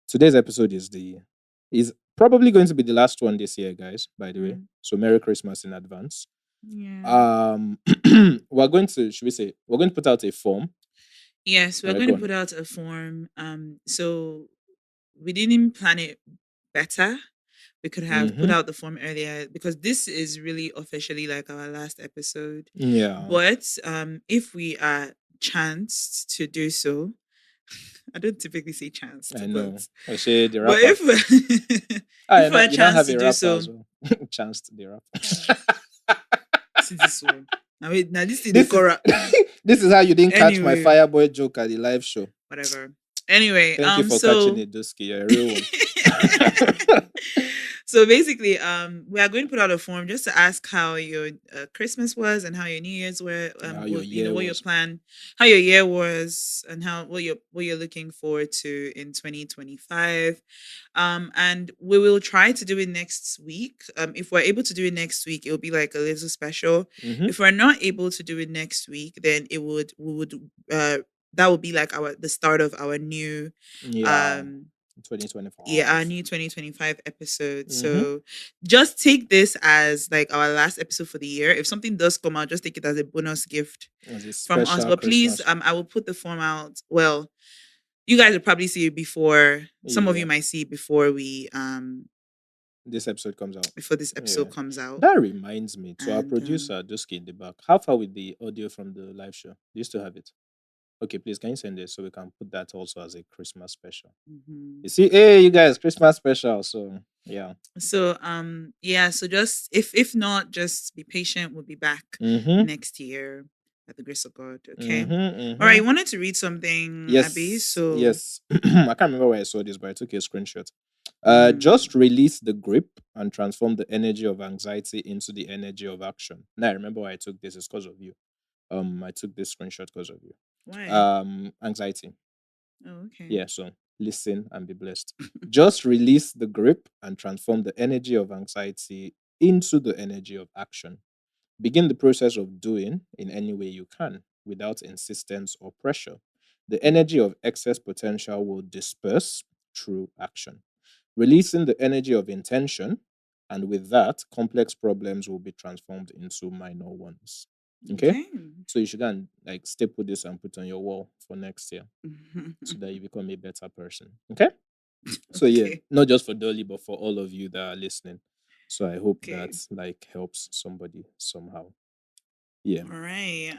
Today's episode is probably going to be the last one this year, guys, by the way. Mm, So Merry Christmas in advance. yeah. Um we're going to should we say we're going to put out a form. Yes, All we're right, going go to on. put out a form. So we didn't plan it better. We could have put Mm-hmm. out the form earlier because this is really officially like our last episode. Yeah, But if we are chanced to do so, I don't typically say chanced, I but know. I say the but rapper. Ah, if we're you don't chanced have to a do rapper so, as well. Chance to the oh, rapper. see this one. Now wait, now this is the This is Cora. this is how you didn't catch my Anyway, Fireboy joke at the live show. whatever. Anyway, Thank you for catching so it, Dusky. You're a real one. so basically, we are going to put out a form just to ask how your Christmas was and how your New Year's were. How your What, you know, year what your was. plan, how your year was, and how what you're looking forward to in 2025. And we will try to do it next week. If we're able to do it next week, it will be like a little special. Mm-hmm. If we're not able to do it next week, then it would we would that would be like our the start of our new Yeah, um yeah, our 2025. new 2025 episode. Mm-hmm. So just take this as like our last episode for the year. If something does come out, just take it as a bonus gift As a from us. special But please, Christmas. I will put the form out. Well, you guys will probably see it before. Some of you Yeah. might see it before This episode comes out. before this episode Yeah. comes out. That reminds me to our And producer, Dusky in the back. How far with the audio from the live show? Do you still have it? Okay, please can you send it so we can put that also as a Christmas special? mhm. You see, hey, you guys, Christmas special. So yeah. So yeah, so just if not, just be patient. We'll be back Mm-hmm. next year by the grace of God. Okay. Mm-hmm. All right, Mm-hmm. you wanted to read something, Abby. Yes, So yes. I can't remember where I saw this, but I took a screenshot. Just release the grip and transform the energy of anxiety into the energy of action. Now I remember why I took this is because of you. I took this screenshot because of you. why? Anxiety. Oh, okay. Yeah, so listen and be blessed. Just release the grip and transform the energy of anxiety into the energy of action. Begin the process of doing in any way you can without insistence or pressure. The energy of excess potential will disperse through action, releasing the energy of intention, and with that, complex problems will be transformed into minor ones. Okay? Okay. So you should go and like staple this and put on your wall for next year so that you become a better person. Okay? So yeah, Okay. not just for Dolly, but for all of you that are listening. So I hope that Okay. like helps somebody somehow. Yeah. All right.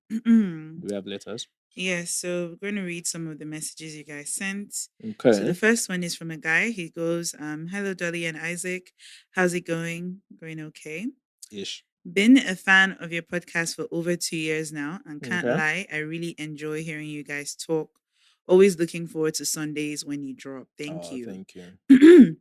Do we have letters? Yeah, so we're going to read some of the messages you guys sent. So the Okay. first one is from a guy. He goes, hello Dolly and Isaac. How's it going? Going okay. Ish. Been a fan of your podcast for over 2 years now, and can't Okay. lie, I really enjoy hearing you guys talk. Always looking forward to Sundays when you drop. Thank Oh, you. thank you.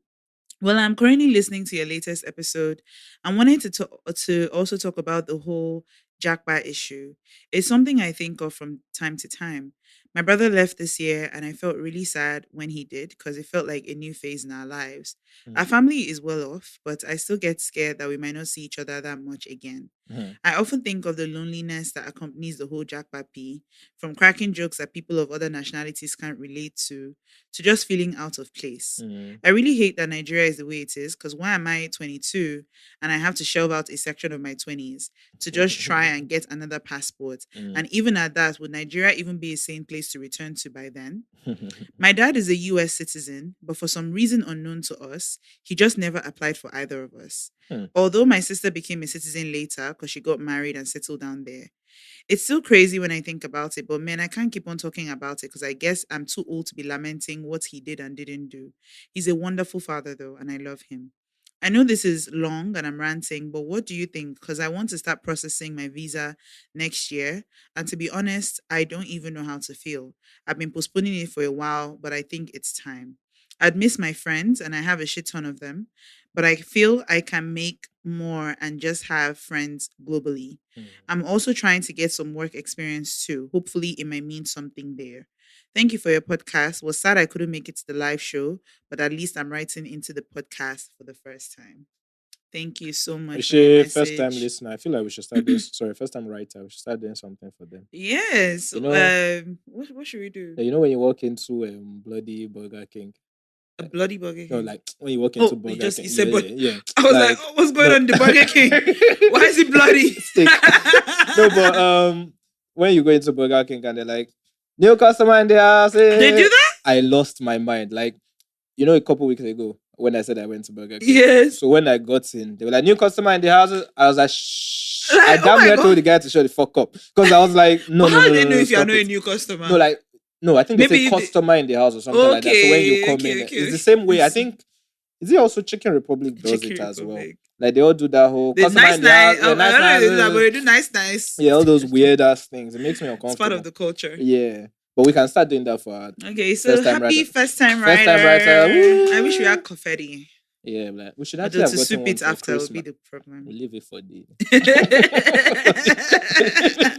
Well, I'm currently listening to your latest episode. I wanted to also talk about the whole Japa issue. It's something I think of from time to time. My brother left this year, and I felt really sad when he did because it felt like a new phase in our lives. Our Mm, family is well off, but I still get scared that we might not see each other that much again. mm, I often think of the loneliness that accompanies the whole Jackpot P, from cracking jokes that people of other nationalities can't relate to just feeling out of place. mm. I really hate that Nigeria is the way it is because why am I 22 and I have to shelve out a section of my 20s to just try and get another passport? Mm. And even at that, would Nigeria even be a sane place to return to by then? My dad is a US citizen, but for some reason unknown to us, he just never applied for either of us. Hmm. Although my sister became a citizen later because she got married and settled down there. It's still crazy when I think about it, but man, I can't keep on talking about it because I guess I'm too old to be lamenting what he did and didn't do. He's a wonderful father, though, and I love him. I know this is long and I'm ranting, but what do you think? Because I want to start processing my visa next year. And to be honest, I don't even know how to feel. I've been postponing it for a while, but I think it's time. I'd miss my friends, and I have a shit ton of them, but I feel I can make more and just have friends globally. Mm. I'm also trying to get some work experience too. Hopefully, it might mean something there. Thank you for your podcast. Was sad I couldn't make it to the live show, but at least I'm writing into the podcast for the first time. Thank you so much for your She first time message. listener. I feel like we should start doing. Sorry, first time writer. We should start doing something for them. Yes. You know, What should we do? when you walk into bloody Burger King. A bloody Burger No, King. like when you walk into Oh, you Burger just King. you Yeah, said, but yeah, yeah. I was like, Like oh, what's going no on in the Burger King? Why is it bloody? steak. No, but when you go into Burger King and they're like, new customer in the house. They do that? I lost my mind. Like, a couple weeks ago when I said I went to Burger King. Yes. So when I got in, they were like, new customer in the house. I was like, shh. I Like, oh damn my near told god. the guy to shut the fuck up. Because I was like, no, But no, how no, do they no, know no, if you are stop not a it. new customer? No, like, no, I think they say Maybe customer in the house or something like that. So when you okay, come in, it's the same way. I think, is it also Chicken Republic does Chicken it as well? Republic. Like they all do that whole The customer nice in the house, nice. yeah, I nice, don't know if nice, they do that, but they do nice. yeah, all those weird ass things. It makes me It's part of uncomfortable. the culture. Yeah, but we can start doing that for our Okay, so first time happy writer. first time First time writer. writer. I wish we Woo! had confetti. Yeah, like we should Although actually have to gotten soup one it for after would be Christmas. the problem. We leave it for the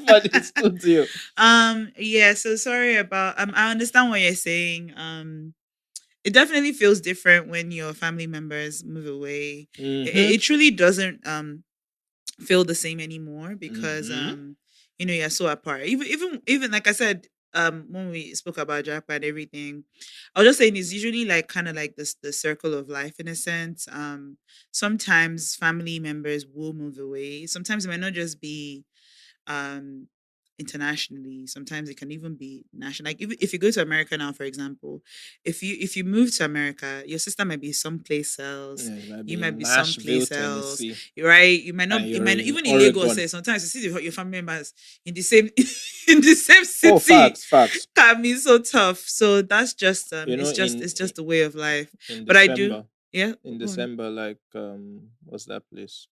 for the studio. Yeah, so sorry about I understand what you're saying. It definitely feels different when your family members move away. It Mm-hmm. truly doesn't feel the same anymore because Mm-hmm. you're so apart. Even like I said, when we spoke about Japa and everything, I was just saying it's usually like kind of like this the circle of life in a sense. Sometimes family members will move away. Sometimes it might not just be um internationally. Sometimes it can even be national. Like if you go to America now, for example, if you move to America, your sister might be someplace else, Yeah, it might you be might in be Nashville, someplace else, Tennessee, right? You might not, and you you're might not, in even in Lagos, Oregon. say sometimes you see your family members in the same in the same Oh, city. facts. Can be so tough. So that's just You know, it's just the way of life. in But I do, December, yeah. in Go on. December, like what's that place?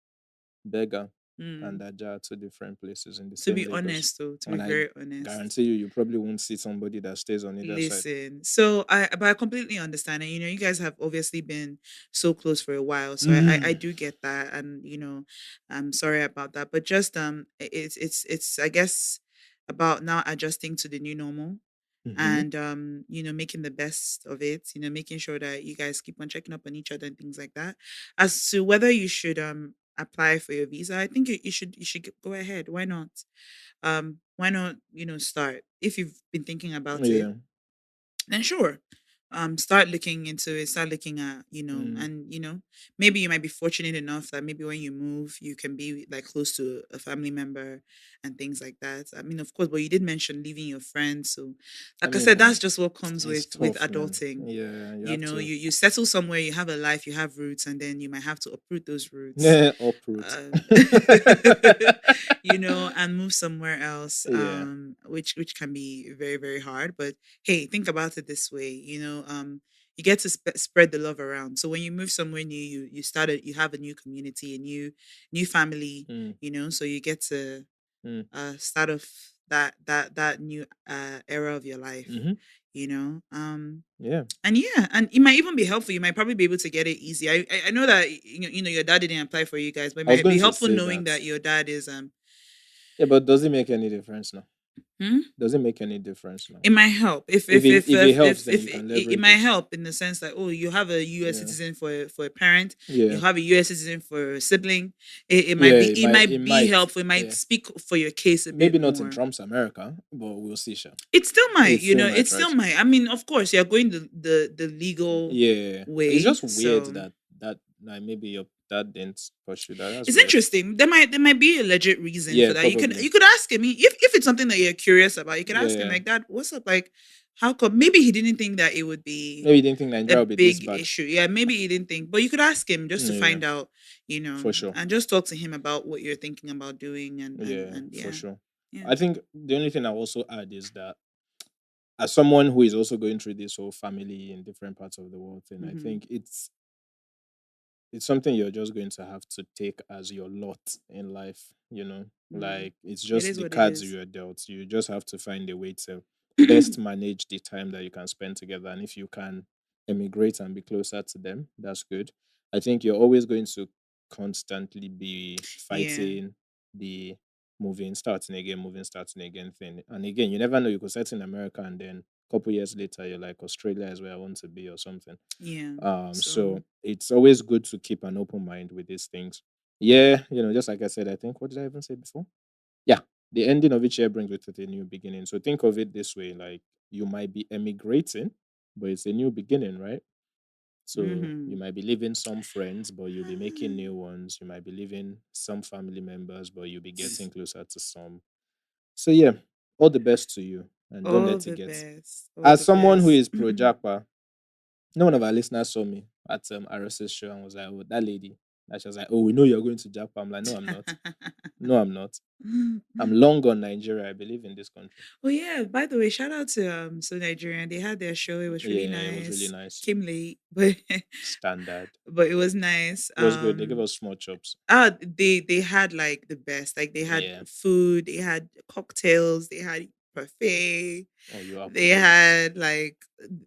Beggar and Mm. Aja are two different places in the To same be Lagos. honest, though, to be And I very honest. guarantee you probably won't see somebody that stays on either side. Listen, so I completely understand, and you guys have obviously been so close for a while, so I Mm. do get that, and I'm sorry about that, but just it's I guess about now adjusting to the new normal, Mm-hmm. and making the best of it, making sure that you guys keep on checking up on each other and things like that. As to whether you should apply for your visa, I think you should go ahead. Why not start if you've been thinking about it, Yeah. then sure, start looking into it, start looking at Mm. and maybe you might be fortunate enough that maybe when you move you can be like close to a family member and things like that. I mean, of course, but you did mention leaving your friends, so I like I mean, said, that's just what comes it's with tough, man. adulting. Yeah, you you have know to. you settle somewhere, you have a life, you have roots, and then you might have to uproot those roots, Yeah, uproot. um, and move somewhere else, Yeah. which can be very, very hard. But hey, think about it this way, you get to spread the love around. So when you move somewhere new, you have a new community, a new family, Mm. so you get to Mm. start off that new era of your life, Mm-hmm. Yeah. and yeah, and it might even be helpful. You might probably be able to get it easy. I know that your dad didn't apply for you guys, but it I was might going be to helpful say knowing that. that your dad is Yeah, but does it make any difference now? hmm? Does it make any difference now? It might help If it helps, then you can it leverage might it. help in the sense that, oh, you have a U.S. Yeah. citizen for a parent, you Yeah. have a U.S. citizen for a sibling. It might Yeah, be it it might. might It be might. helpful. It might Yeah. speak for your case a bit Maybe not in more. Trump's America, but we'll see, sure. It still might, It still it might, right? still might. I mean, of course, you're going the legal Yeah. It's way, just weird so that like maybe your dad didn't pursue that. That's it's weird. interesting. There might be a legit reason Yeah, for that. You can probably. you could ask him if it's something that you're curious about. You could ask him Yeah. like, Dad, what's up? Like, how come? Maybe he didn't think that it would be Maybe you didn't think a Nigeria would be this big bad. issue. Yeah, maybe he didn't think, but you could ask him just to Yeah, find out, for sure. and just talk to him about what you're thinking about doing, Yeah, and for yeah, sure. yeah. I think the only thing I also add is that as someone who is also going through this whole family in different parts of the world thing, I Mm-hmm. think it's something you're just going to have to take as your lot in life. Mm. Like it's It just is the what it cards is. you are dealt. You just have to find a way to best manage the time that you can spend together. And if you can emigrate and be closer to them, that's good. I think you're always going to constantly be Yeah. fighting the moving, starting again thing. And again, you never know, you could settle in America and then couple years later, you're like, Australia is where I want to be or something. Yeah. So it's always good to keep an open mind with these things. Yeah, just like I said, I think, what did I even say before? Yeah, the ending of each year brings with it a new beginning. So think of it this way, like you might be emigrating, but it's a new beginning, right? So you might be leaving some friends, but you'll be making new ones. You might be leaving some family members, but you'll be getting closer to some. So yeah, all the best to you, and don't All let it the get. best. All As the someone who best. is pro Japa, no one of our listeners saw me at Aros's show and was like, "Oh, that lady." And she was like, "Oh, we know you're going to Japa." I'm like, "No, I'm not. No, I'm not. I'm long on Nigeria. I believe in this country." Oh yeah, by the way, shout out to So Nigerian. They had their show. It was really Yeah, it was really nice. nice. Came late, but Standard. but it was nice. It was good. They gave us small chops. They had like the best. Like they had Yeah. food, they had cocktails, they had buffet. Oh, you They alcoholics. had like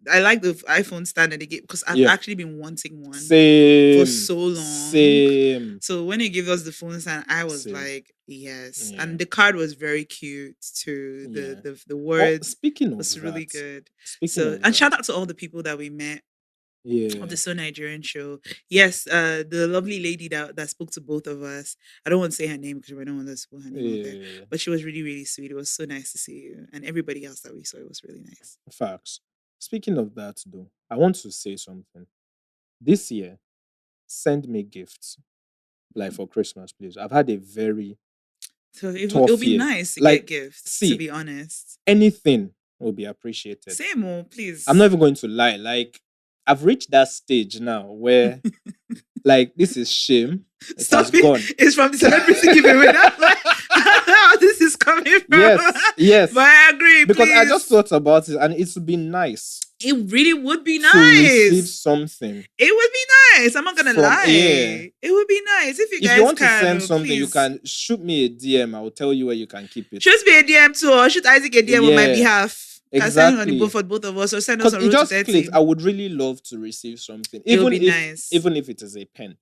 I like the iPhone stand that they gave because I've Yeah. actually been wanting one for Same. so long. Same. So when they gave us the phone stand, I was Same. like, yes. Yeah. And the card was very cute too. Yeah. The Oh, words speaking of was really that. good. Speaking So of and shout that. out to all the people that we met of Yeah. the So Nigerian show. Yes, the lovely lady that spoke to both of us. I don't want to say her name because I don't want to spoil her name out there. Yeah. But she was really, really sweet. It was so nice to see you. And everybody else that we saw, it was really nice. Facts. Speaking of that, though, I want to say something. This year, send me gifts, like for Christmas, please. I've had a very So it'll tough be year. nice to Like, get gifts, to see, be honest. anything will be appreciated. Say more, please. I'm not even going to lie. Like, I've reached that stage now where, like, this is shame. It Stop has it. gone. It's from the celebrity giveaway. That's where how this is coming from. Yes. But I agree, Because I please. just thought about it, and it would be nice It really would be to receive nice. something. It would be nice. I'm not gonna lie. Yeah. It would be nice if you If guys you want can. to send something, you please. can shoot me a DM. I will tell you where you can keep it. Shoot me a DM too, or shoot Isaac a DM on my Yeah, behalf. Can send it on the exactly. both of us, or send us Because on it road to just 30. clicks. I would really love to receive something, It would even be if nice. even if it is a pen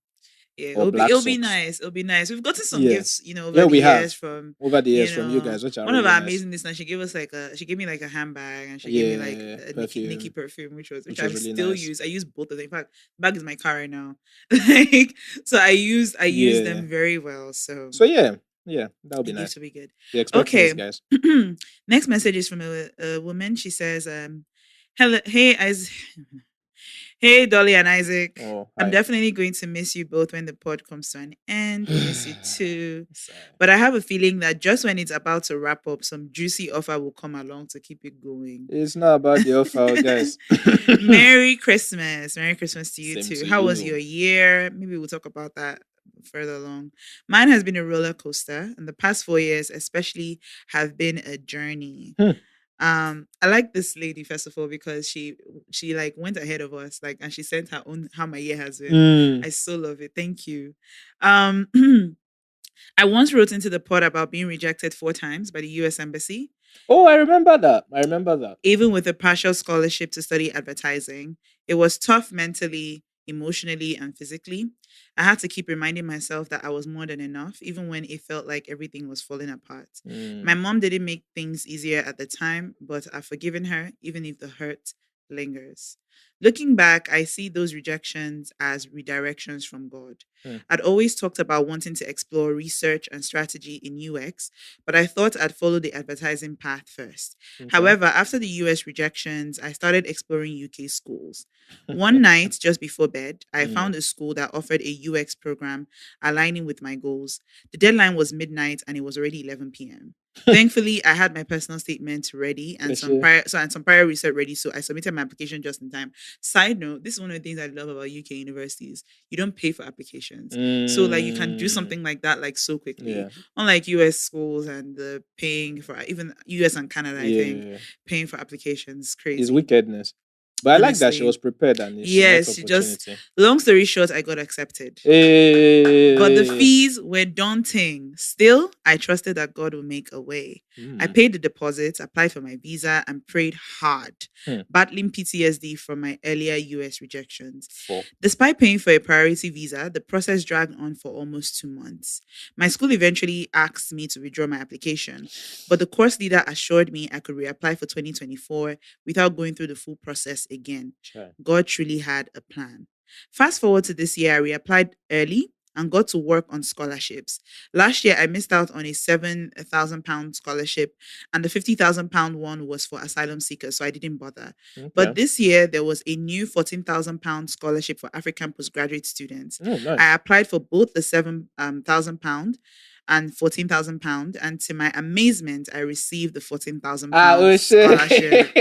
Yeah, or black it'll be socks. nice. It'll be nice. We've gotten some Yeah. gifts, over Yeah, the we have. years from Over the years you from you guys, which are one of really our nice. amazing listeners. She gave me like a handbag, and she gave me like Yeah, a perfume, Nikki perfume, which which I was really still nice. use. I use both of them. In fact, the bag is my car right now. Like, so I use Yeah. them very well. So yeah, that would be the nice. gifts will be good. Be expecting Okay. this, guys. Next message is from a woman. She says, "Hello, hey, Hey, Dolly and Isaac. Oh, I'm hi. definitely going to miss you both when the pod comes to an end. Miss you too. Sigh. But I have a feeling that just when it's about to wrap up, some juicy offer will come along to keep it going. It's not about the offer, guys. Merry Christmas. Merry Christmas to you Same too. to How was you. your year? Maybe we'll talk about that further along. Mine has been a roller coaster, and the past 4 years, especially, have been a journey. I like this lady first of all because she like went ahead of us, like, and she sent her own how my year has been. I so love it. Thank you. Um I once wrote into the pod about being rejected 4 times by the US Embassy. Oh, I remember that. Even with a partial scholarship to study advertising, it was tough mentally, emotionally, and physically. I had to keep reminding myself that I was more than enough, even when it felt like everything was falling apart. My mom didn't make things easier at the time, but I've forgiven her, even if the hurt lingers. Looking back, I see those rejections as redirections from God. I'd always talked about wanting to explore research and strategy in UX, but I thought I'd follow the advertising path first. However, after the US rejections, I started exploring UK schools. One night, just before bed, I found a school that offered a UX program aligning with my goals. The deadline was midnight and it was already 11 p.m. Thankfully, I had my personal statement ready and some prior research ready, so I submitted my application just in time. Side note: this is one of the things I love about UK universities. You don't pay for applications, so like you can do something like that like so quickly. Yeah. Unlike US schools and the paying for even US and Canada, I think paying for applications crazy. It's wickedness. But I like that she was prepared and she met she opportunity. just long story short, I got accepted. Hey. But the fees were daunting. Still, I trusted that God would make a way. I Mm. paid the deposit, applied for my visa, and prayed hard, Hmm. battling PTSD from my earlier US rejections. 4. Despite paying for a priority visa, the process dragged on for almost 2 months. My school eventually asked me to withdraw my application, but the course leader assured me I could reapply for 2024 without going through the full process again. Sure. God truly had a plan. Fast forward to this year, I reapplied early and got to work on scholarships. Last year, I missed out on a £7,000 scholarship, and the £50,000 one was for asylum seekers, so I didn't bother. Okay. But this year, there was a new £14,000 scholarship for African postgraduate students. Oh, I nice. applied for both the £7,000 and £14,000, and to my amazement, I received the £14,000 Oh shit. scholarship.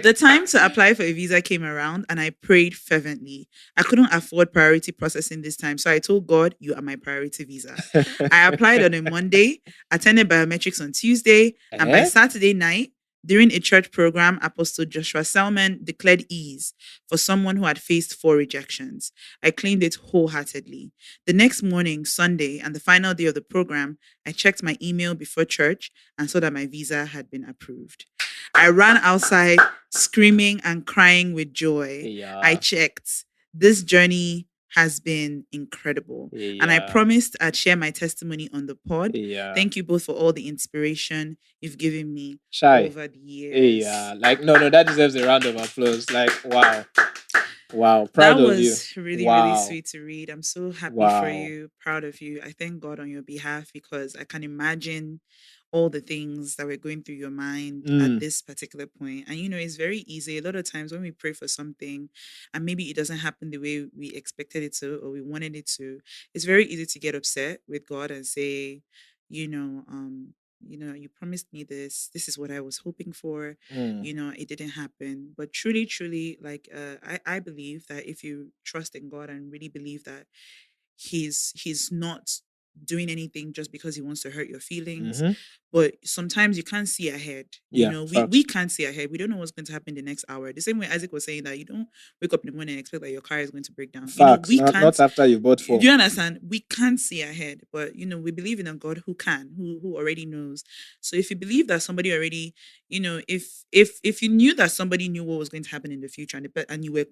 The time to apply for a visa came around and I prayed fervently. I couldn't afford priority processing this time, so I told God, "You are my priority visa." I applied on a Monday, attended biometrics on Tuesday, and by Eh? Saturday night, during a church program, Apostle Joshua Selman declared ease for someone who had faced 4 rejections. I claimed it wholeheartedly. The next morning, Sunday, and the final day of the program, I checked my email before church and saw that my visa had been approved. I ran outside screaming and crying with joy. I Yeah. checked. This journey has been incredible. And I Yeah. promised I'd share my testimony on the pod. Yeah. Thank you both for all the inspiration you've given me Shy. over the years. Yeah. Like no, that deserves a round of applause. Like wow. Wow. Proud That of you. was really, really Wow. sweet to read. I'm so happy for Wow. you, proud of you. I thank God on your behalf because I can imagine all the things that were going through your mind at Mm. this particular point. And it's very easy. A lot of times when we pray for something and maybe it doesn't happen the way we expected it to or we wanted it to, it's very easy to get upset with God and say, you know, um, you promised me this. This is what I was hoping for. Mm. It didn't happen. But truly, truly, like I believe that if you trust in God and really believe that he's not doing anything just because he wants to hurt your feelings, Mm-hmm. but sometimes you can't see ahead. Yeah. We can't see ahead. We don't know what's going to happen the next hour. The same way Isaac was saying that you don't wake up in the morning and expect that your car is going to break down. Facts. We Not can't. after you bought 4. Do you understand? We can't see ahead, but we believe in a God who can, who already knows. So if you believe that somebody already, if you knew that somebody knew what was going to happen in the future and you were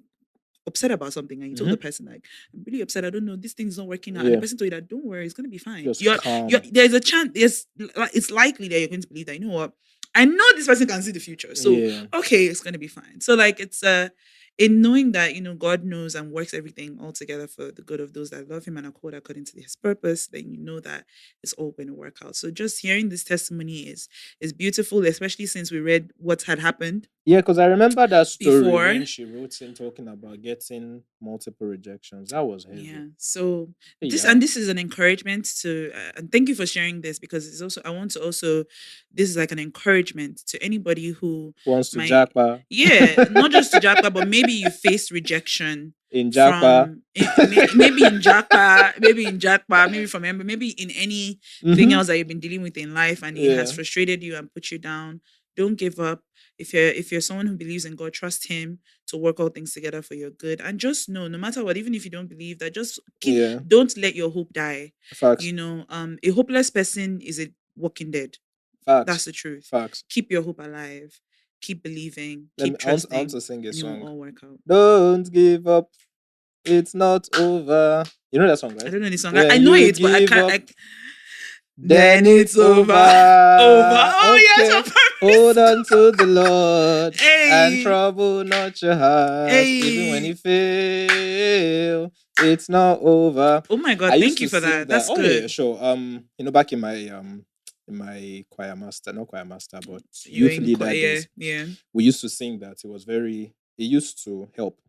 upset about something and you told the person like, "I'm really upset. I don't know. This thing's not working out." And the Yeah. person told you that, "Don't worry, it's gonna be fine." Just You're calm. there's a chance. It's likely that you're going to believe that. You know what? I know this person can see the future, so Yeah. okay, it's gonna be fine. So like it's in knowing that God knows and works everything all together for the good of those that love Him and are called according to His purpose, then you know that it's all going to work out. So just hearing this testimony is beautiful, especially since we read what had happened. Yeah, because I remember that story Before. when she wrote in talking about getting multiple rejections. That was heavy. Yeah. So Yeah. this is an encouragement to, and thank you for sharing this because it's also this is like an encouragement to anybody who Wants to might, Japa. yeah, not just to Japa, but maybe you faced rejection In Japa. from maybe in Japa, maybe from Ember, maybe in anything else that you've been dealing with in life, and it has frustrated you and put you down. Don't give up. If you're someone who believes in God, trust Him to work all things together for your good. And just know, no matter what, even if you don't believe that, just don't let your hope die. Facts. A hopeless person is a walking dead. Facts. That's the truth. Facts. Keep your hope alive. Keep believing. Keep I want trusting. to sing a and song. It will all work out. Don't give up. It's not over. You know that song, right? I don't know the song. When I know you it, but I can't. give up, then it's over. Oh, Okay. yes, Hold on to the Lord and Hey. trouble not your heart. Even when Hey. you fail, it's not over. Oh my God, I thank used you to for sing that. That's Oh good. yeah, sure. Back in my choir master, not choir master, but You were youth in leader choir, days. yeah. We used to sing that. It used to help.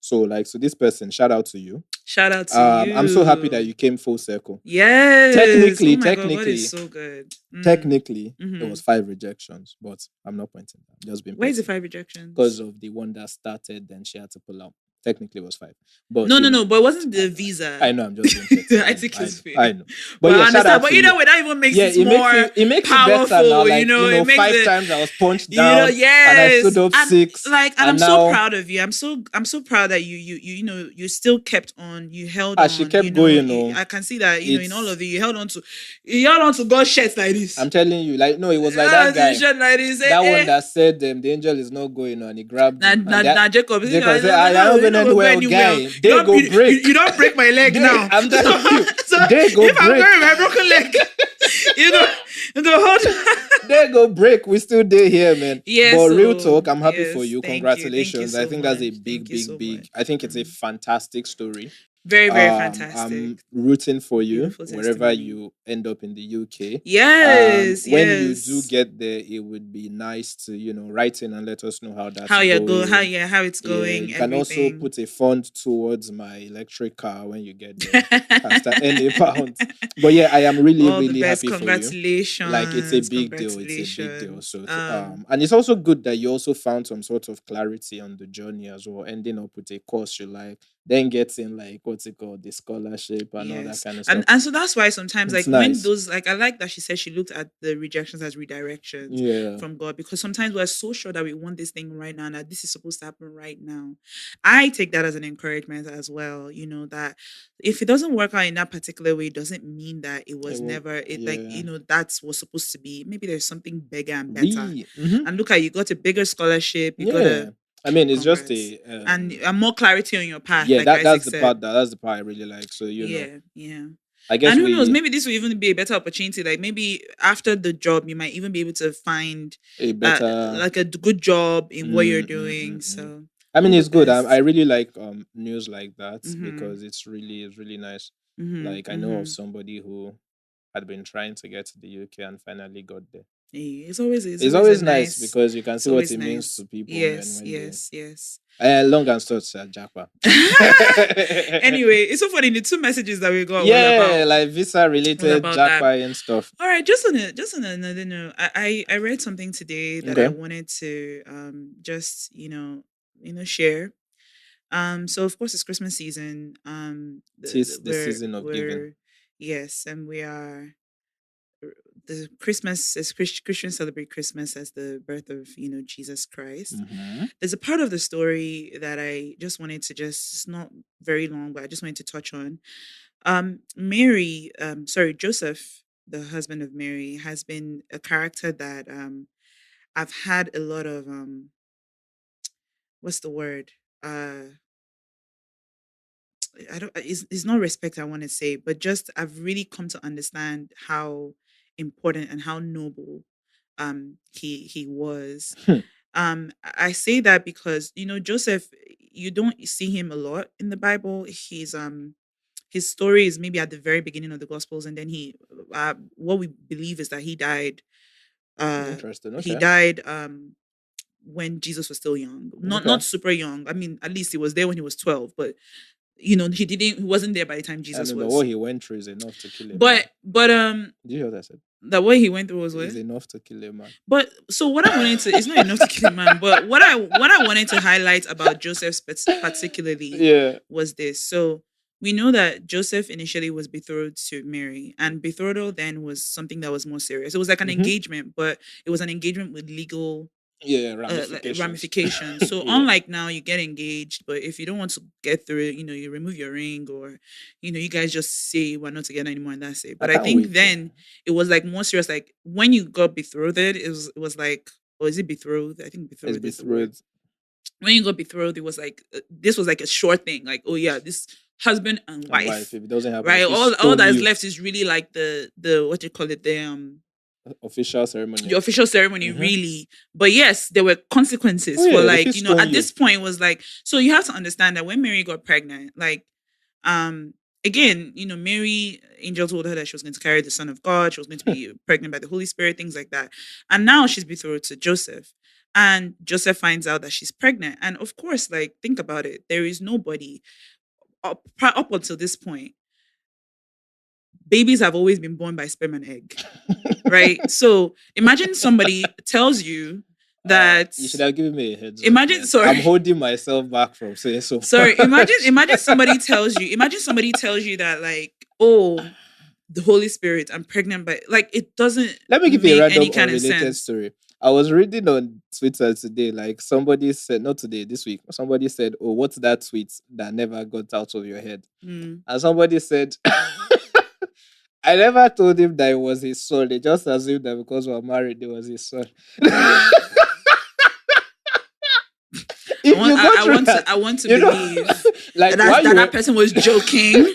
So this person, shout out to you. Shout out to you. I'm so happy that you came full circle. Yes. Technically, oh my God, God is so good. Technically, Mhm. there was 5 rejections, but I'm not pointing that. I'm just being Why is it petty. 5 rejections? Because of the one that started, then she had to pull out. Technically, it was 5. But No, but it wasn't the visa. I know, I'm just being petty. I think it's I fair. know. But But yeah, I shout understand. out But to either you. way, that even makes Yeah, it more it makes it better now. powerful. Like, It makes 5 it, times I was punched down and I stood yes. up And 6. and And I'm so now proud of you. I'm so proud that you still kept on. You held she on. kept going, I can see that in all it's of you you held on to God's shirts like this. I'm telling you, like, no, it was like that You guy. shirt like this. That one that said the angel is not going on. He grabbed him. And that Jacob. Jacob said, I am not going anywhere, guy. You They don't, go break. you don't break my leg now. I'm telling you, So they go if I'm break. going with my broken leg, the whole They go break. We still there here, man. yes. But real talk, I'm happy for yes, you. thank you. Thank you Congratulations. I so think that's a much. big, Thank you so big, big. much. I think it's a fantastic story. Very, very fantastic. I'm rooting for you Beautiful wherever testimony. you end up in the UK. Yes, When you do yes. get there, it would be nice to, write in and let us know how that's How you going. go? How it's going? You can also everything. put a fund towards my electric car when you get there. After any pounds. But yeah, I am really, All the really best. happy for you. Congratulations. Like, it's a big deal. It's a big deal. Congratulations. So and it's also good that you also found some sort of clarity on the journey as well, ending up with a course you like, then getting, like, what's it called, the scholarship and all that Yes. kind of stuff. And so that's why sometimes, It's like, when nice. those, like, I like that she said she looked at the rejections as redirections Yeah. from God, because sometimes we're so sure that we want this thing right now and that this is supposed to happen right now. I take that as an encouragement as well, that if it doesn't work out in that particular way, it doesn't mean that it was never like, yeah. that's what's supposed to be. Maybe there's something bigger and better. Mhm. And look at, you got a bigger scholarship, you got Yeah. a I mean, it's just congrats. a and more clarity on your path, yeah, like that's Isaac the said. part that's the part I really like. So Yeah. I guess And who knows, maybe this will even be a better opportunity. Like, maybe after the job, you might even be able to find a better like a good job in what you're doing. So I mean, all the it's good. I best. really like news like that Mhm. because it's really nice. Mhm, Like, I know of mhm. somebody who had been trying to get to the UK and finally got there. Yeah, it's always always a nice because you can it's see what always it means nice. to people, man, Yes, when yes, yes. they long and short, sir, Japa. Anyway, it's so funny. The two messages that we got Yeah, like visa related about that. Japa and stuff. All right, just on another note, I read something today that I Okay. wanted to just share. So of course it's Christmas season. Tis the season of giving. Yes, and we are the Christmas as Christians celebrate Christmas as the birth of Jesus Christ. Mhm. There's a part of the story that I just wanted to it's not very long, but I just wanted to touch on. Joseph, the husband of Mary, has been a character that I've had a lot of what's the word? I don't it's not respect I want to say, but just I've really come to understand how important and how noble he was. Hmm. I say that because Joseph, you don't see him a lot in the Bible. His story is maybe at the very beginning of the Gospels, and then what we believe is that he died. Interesting. He Okay. died when Jesus was still young, not Okay. super young. I mean, at least he was there when he was 12, but he wasn't there by the time I Jesus mean, but was. what he went through is enough to kill him. But Did you hear what I said? the way he went through was Is what? enough to kill a man. But so what I wanted to, it's not enough to kill a man, but what I wanted to highlight about Joseph particularly was this. So we know that Joseph initially was betrothed to Mary, and betrothal then was something that was more serious. It was like an engagement, but it was an engagement with legal ramifications. So unlike now, you get engaged, but if you don't want to get through it, you remove your ring, or you guys just say we're not together anymore and that's it. But I think then it was like more serious. Like when you got betrothed, it was like, or is it betrothed? I think betrothed is the word. When you got betrothed, it was like this was like a short thing. Like, oh yeah, this husband and wife. If it doesn't happen, right? All that's left is really like the what do you call it? The official ceremony. The official ceremony, really. But yes, there were consequences for like, at this point it was like, so you have to understand that when Mary got pregnant, like, again, Mary, angel told her that she was going to carry the Son of God. She was going to be pregnant by the Holy Spirit, things like that. And now she's betrothed to Joseph. And Joseph finds out that she's pregnant. And of course, like, think about it. There is nobody up until this point. Babies have always been born by sperm and egg, right? So imagine somebody tells you that You should have given me a heads up. imagine. Man. Sorry, I'm holding myself back from saying so. sorry. Imagine somebody tells you. Imagine somebody tells you that like, oh, the Holy Spirit, I'm pregnant, but like it doesn't Let me give you a make random any kind of unrelated sense. story. I was reading on Twitter today, like somebody said, not today, this week, somebody said, "Oh, what's that tweet that never got out of your head?" Mm. And somebody said, I never told him that it was his son. They just assumed that because we're married, it was his son. If you go through that, I want to you know, believe like that, why you that person was joking.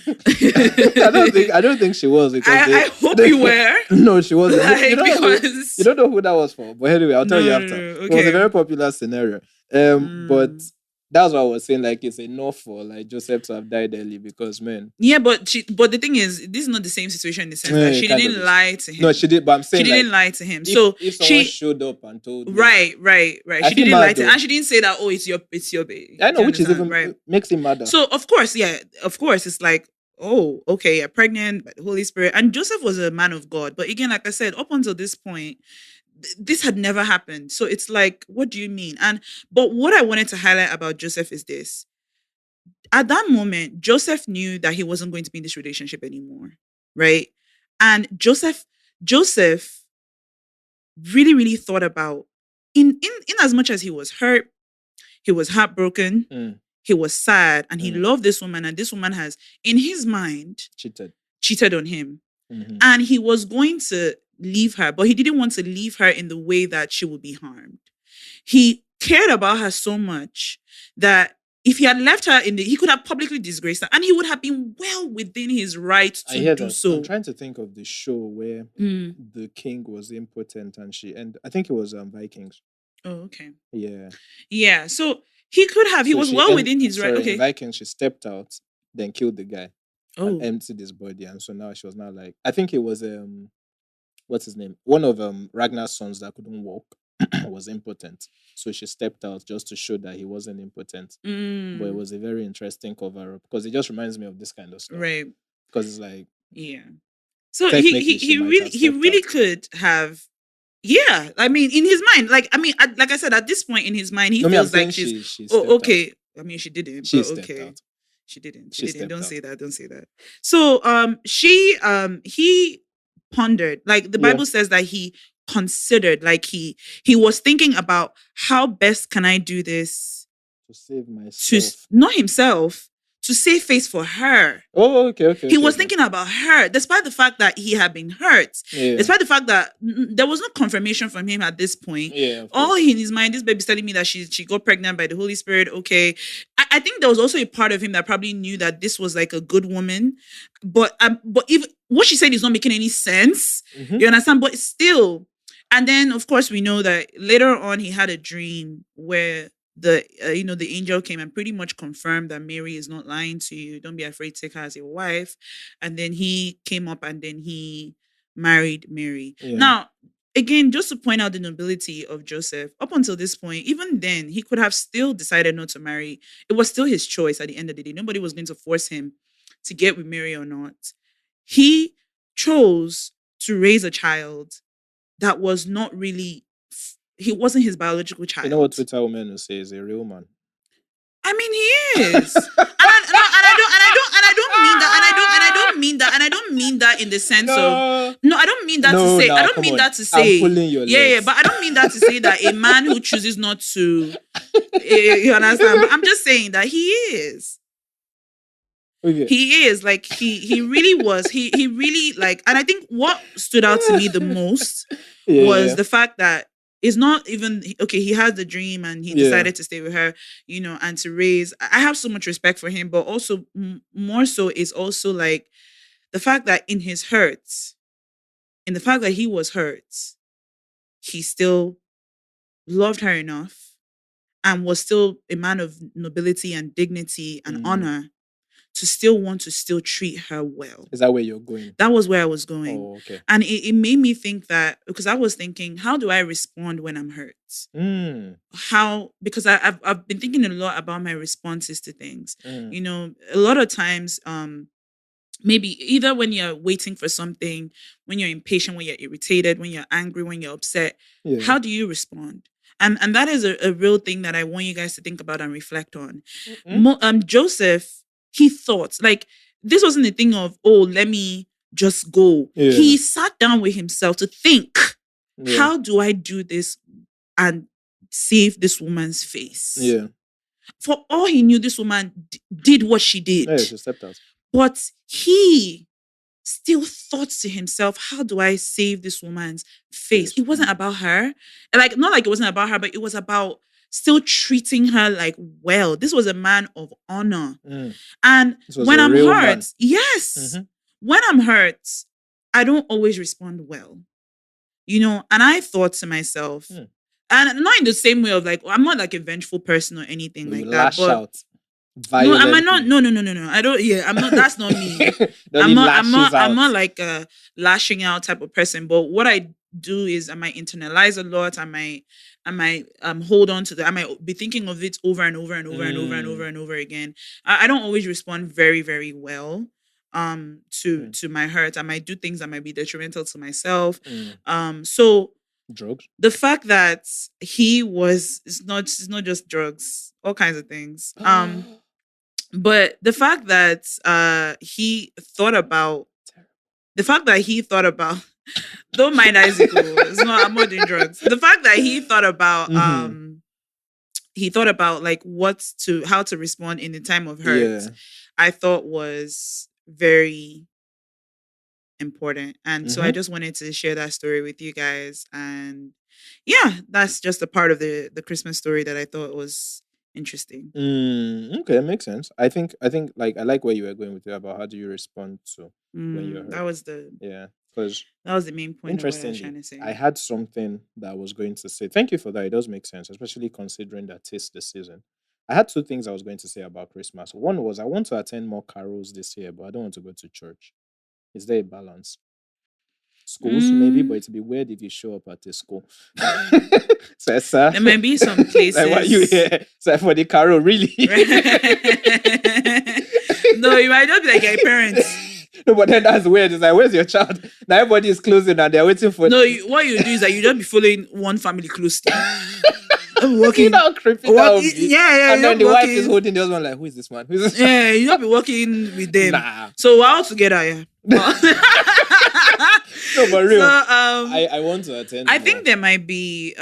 I don't think she was because I hope you were. No, she wasn't. Like, You don't know who, because you don't know who that was for. But anyway, I'll tell you no, after. no, It was a okay. very popular scenario. But Mm. that's what I was saying. Like it's enough for like Joseph to have died early because man. Yeah, but the thing is, this is not the same situation in the sense that she Kind of didn't is. lie to him. No, she did. But I'm She saying didn't like lie to him. So if someone she showed up and told me, right. I She feel didn't lie mad to him, though. and she didn't say that. Oh, it's your baby. I know, Do you which is understand? even Right. makes him madder. So of course, it's like, oh, okay, you're pregnant by the Holy Spirit, and Joseph was a man of God. But again, like I said, up until this point, this had never happened. So it's like, what do you mean? But what I wanted to highlight about Joseph is this: at that moment, Joseph knew that he wasn't going to be in this relationship anymore, right? And Joseph really, really thought about in as much as he was hurt, he was heartbroken, he was sad, and he loved this woman, and this woman has, in his mind, cheated on him. Mm-hmm. And he was going to leave her, but he didn't want to leave her in the way that she would be harmed. He cared about her so much that if he had left her he could have publicly disgraced her, and he would have been well within his right to do so. I'm trying to think of the show where the king was impotent and I think it was Vikings. Oh, okay. Yeah. Yeah. So he could have. He was well within his right. Okay. In Vikings, she stepped out, then killed the guy, and Oh. emptied his body, and so now she was now like, I think it was what's his name? One of Ragnar's sons that couldn't walk was impotent, so she stepped out just to show that he wasn't impotent. But it was a very interesting cover up because it just reminds me of this kind of stuff, right? Because it's like, yeah. So he really could have. Yeah, I mean, in his mind, like I said, at this point in his mind, he feels like she's okay. Out. I mean, she didn't. She stepped out. She didn't. She didn't. Don't say that. Don't say that. So he pondered, like the Bible says that he considered, like he was thinking about how best can I do this to save myself, not himself, to save face for her. Oh, okay. He was thinking about her, despite the fact that he had been hurt, despite the fact that there was no confirmation from him at this point. Yeah, all in his mind, this baby's telling me that she got pregnant by the Holy Spirit. Okay, I think there was also a part of him that probably knew that this was like a good woman, but even what she said is not making any sense. Mm-hmm. You understand? But still, and then of course we know that later on he had a dream where the angel came and pretty much confirmed that Mary is not lying to you. Don't be afraid, take her as your wife. And then he came up and then he married Mary. Yeah. Now, again, just to point out the nobility of Joseph, up until this point, even then, he could have still decided not to marry. It was still his choice at the end of the day. Nobody was going to force him to get with Mary or not. He chose to raise a child that was not really, he wasn't his biological child. You know what Twitter woman will say is a real man. I mean, he is. and I don't mean that in the sense of I don't mean that to say. I don't mean that to say. I'm pulling your legs. But I don't mean that to say that a man who chooses not to. You understand? But I'm just saying that he is. Okay. He is like he really was. He really like, and I think what stood out to me the most was the fact that it's not even okay. He has the dream and he decided to stay with her, and to raise. I have so much respect for him, but also more so is also like the fact that in his hurts, in the fact that he was hurt, he still loved her enough and was still a man of nobility and dignity and honor to still want to still treat her well. Is that where you're going? That was where I was going. Oh, okay. And it made me think that, because I was thinking, how do I respond when I'm hurt? Because I've been thinking a lot about my responses to things. A lot of times, maybe either when you're waiting for something, when you're impatient, when you're irritated, when you're angry, when you're upset, Yeah. how do you respond? And that is a real thing that I want you guys to think about and reflect on. Joseph, he thought like this wasn't a thing of, oh, let me just go. Yeah. He sat down with himself to think, Yeah. how do I do this and save this woman's face? Yeah. For all he knew, this woman did what she did. Yeah, she stepped out. But he still thought to himself, how do I save this woman's face? Yes. It wasn't about her. Like, not like it wasn't about her, but it was about still treating her like well. This was a man of honor. And when I'm hurt, yes, when I'm hurt, I don't always respond well. You know, and I thought to myself, and not in the same way of like, I'm not like a vengeful person or anything like that. Lash but out. Violently. No, am I not? No. I don't. Yeah, I'm not. That's not me. I'm not like a lashing out type of person. But what I do is, I might internalize a lot. I might hold on to that. I might be thinking of it over and over and over and over and over and over again. I don't always respond very, very well to my hurt. I might do things that might be detrimental to myself. So drugs. The fact that he was it's not just drugs, all kinds of things. But the fact that he thought about don't mind Isaac. It's not, I'm not doing drugs. The fact that he thought about like how to respond in the time of hurt, I thought was very important. And so I just wanted to share that story with you guys. And yeah, that's just a part of the Christmas story that I thought was interesting. Okay, makes sense. I think like I like where you were going with it about how do you respond to when you're hurt. That was the main point of what I was trying to say. I had something that I was going to say. Thank you for that. It does make sense, especially considering that it's the season. I had two things I was going to say about Christmas. One was I want to attend more carols this year, but I don't want to go to church. Is there a balance? Schools, maybe, but it'd be weird if you show up at a school. So, sir, there might be some places. Like, why you here? So for the carol, really? No, you might not be like your parents. No, but then that's weird. It's like, where's your child? Now everybody is closing and they're waiting for. No, what you do is that you just be following one family closely. Walking, you know how creepy that would be? Yeah. And then the wife is holding the other one like, who is this man? Who's this man? Yeah, you don't be working with them. Nah. So we're all together, yeah. No, but real. So, I want to attend. I think there might be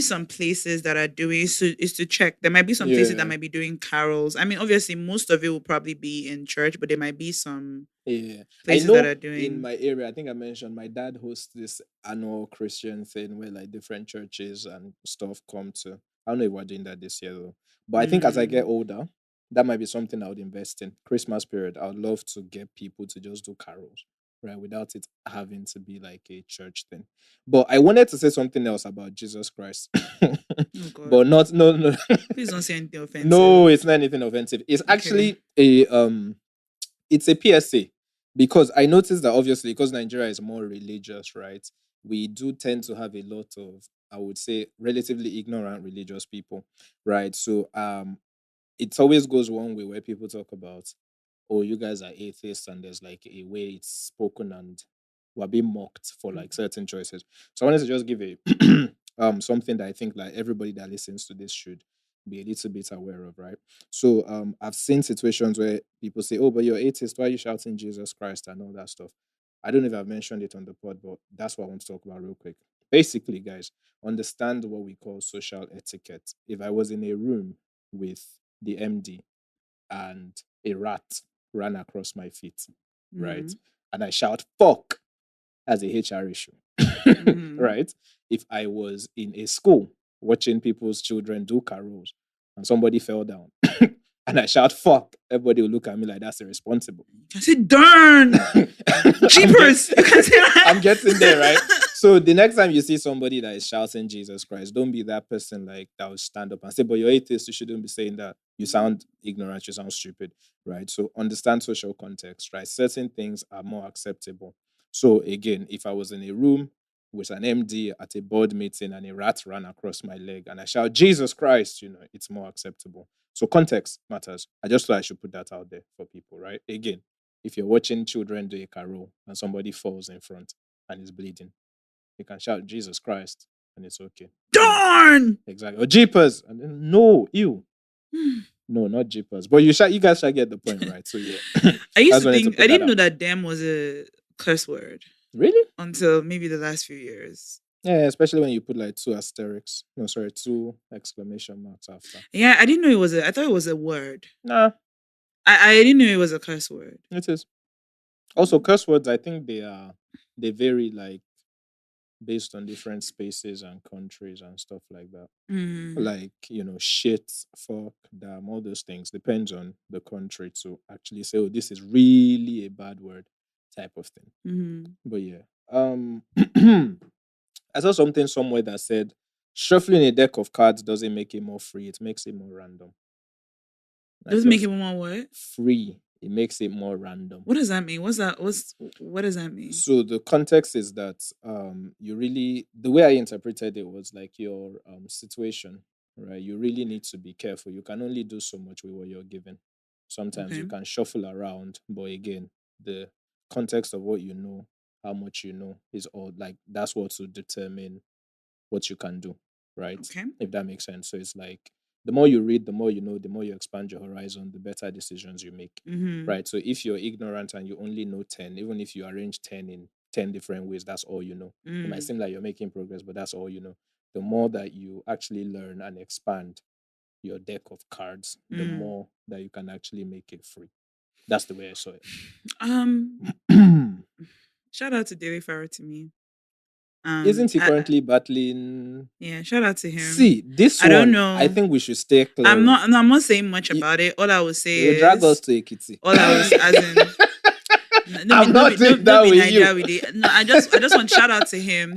some places that are doing is to check. There might be some places that might be doing carols. I mean, obviously, most of it will probably be in church, but there might be some places that are doing. In my area, I think I mentioned my dad hosts this annual Christian thing where like different churches and stuff come to. I don't know if we're doing that this year though, but I think as I get older, that might be something I would invest in. Christmas period, I would love to get people to just do carols, right? Without it having to be like a church thing. But I wanted to say something else about Jesus Christ. But no. Please don't say anything offensive. No, it's not anything offensive. It's actually it's a PSA. Because I noticed that obviously because Nigeria is more religious, right? We do tend to have a lot of, I would say, relatively ignorant religious people, right? So it always goes one way where people talk about, oh, you guys are atheists, and there's like a way it's spoken and we're being mocked for like certain choices. So I wanted to just give a something that I think like everybody that listens to this should be a little bit aware of, right? So I've seen situations where people say, oh, but you're atheist, why are you shouting Jesus Christ and all that stuff? I don't know if I've mentioned it on the pod, but that's what I want to talk about real quick. Basically, guys, understand what we call social etiquette. If I was in a room with the MD and a rat ran across my feet, right? And I shout, fuck, as a HR issue, right? If I was in a school watching people's children do carols and somebody fell down and I shout, fuck, everybody will look at me like that's irresponsible. I say, darn, jeepers. I'm getting there, right? So the next time you see somebody that is shouting Jesus Christ, don't be that person like that will stand up and say, but you're atheist, you shouldn't be saying that. You sound ignorant, you sound stupid, right? So understand social context, right? Certain things are more acceptable. So again, if I was in a room with an MD at a board meeting and a rat ran across my leg and I shout, Jesus Christ, it's more acceptable. So context matters. I just thought I should put that out there for people, right? Again, If you're watching children do a carol and somebody falls in front and is bleeding, you can shout Jesus Christ and it's okay. Darn. Exactly. Or jeepers. And then, no, ew. No, not jeepers. But you guys shall get the point, right? So yeah. I used That's to wanted to think I put that didn't know out. that damn was a curse word Really? until maybe the last few years. Yeah, especially when you put like two asterisks. No, sorry, two exclamation marks after. Yeah, I didn't know it was a. I thought it was a word. Nah, I didn't know it was a curse word. it is. Also, curse words, I think they vary like based on different spaces and countries and stuff like that. Mm, Like, shit, fuck, damn, all those things. Depends on the country to actually say, oh, this is really a bad word type of thing. mm. But yeah. I saw something somewhere that said shuffling a deck of cards doesn't make it more free, it makes it more random. I Does it make felt it more what? free. It makes it more random. What does that mean? What's that? What does that mean? So the context is that you really, the way I interpreted it was like your situation, right? You really need to be careful. You can only do so much with what you're given. Sometimes Okay. you can shuffle around, but again, the context of what you know, how much you know, is all like that's what will determine what you can do, right? Okay. If that makes sense. So it's like the more you read, the more you know, the more you expand your horizon, the better decisions you make, Mm-hmm. right? So if you're ignorant and you only know 10, even if you arrange 10 in 10 different ways, that's all you know. It might Mm, seem like you're making progress, but that's all you know. The more that you actually learn and expand your deck of cards, the mm. more that you can actually make it free. That's the way I saw Um. it. Shout out to Daily Farrow to me. Isn't he I, currently battling? yeah. Shout out to him. See, this I don't one, I know. think we should stay I'm clear of. not. No, I'm not saying much He, about it. All I would say he'll drag us is to Ekiti. all I was as in. I'm not doing No that be with you. Nigeria with it. No, I just want shout out to him,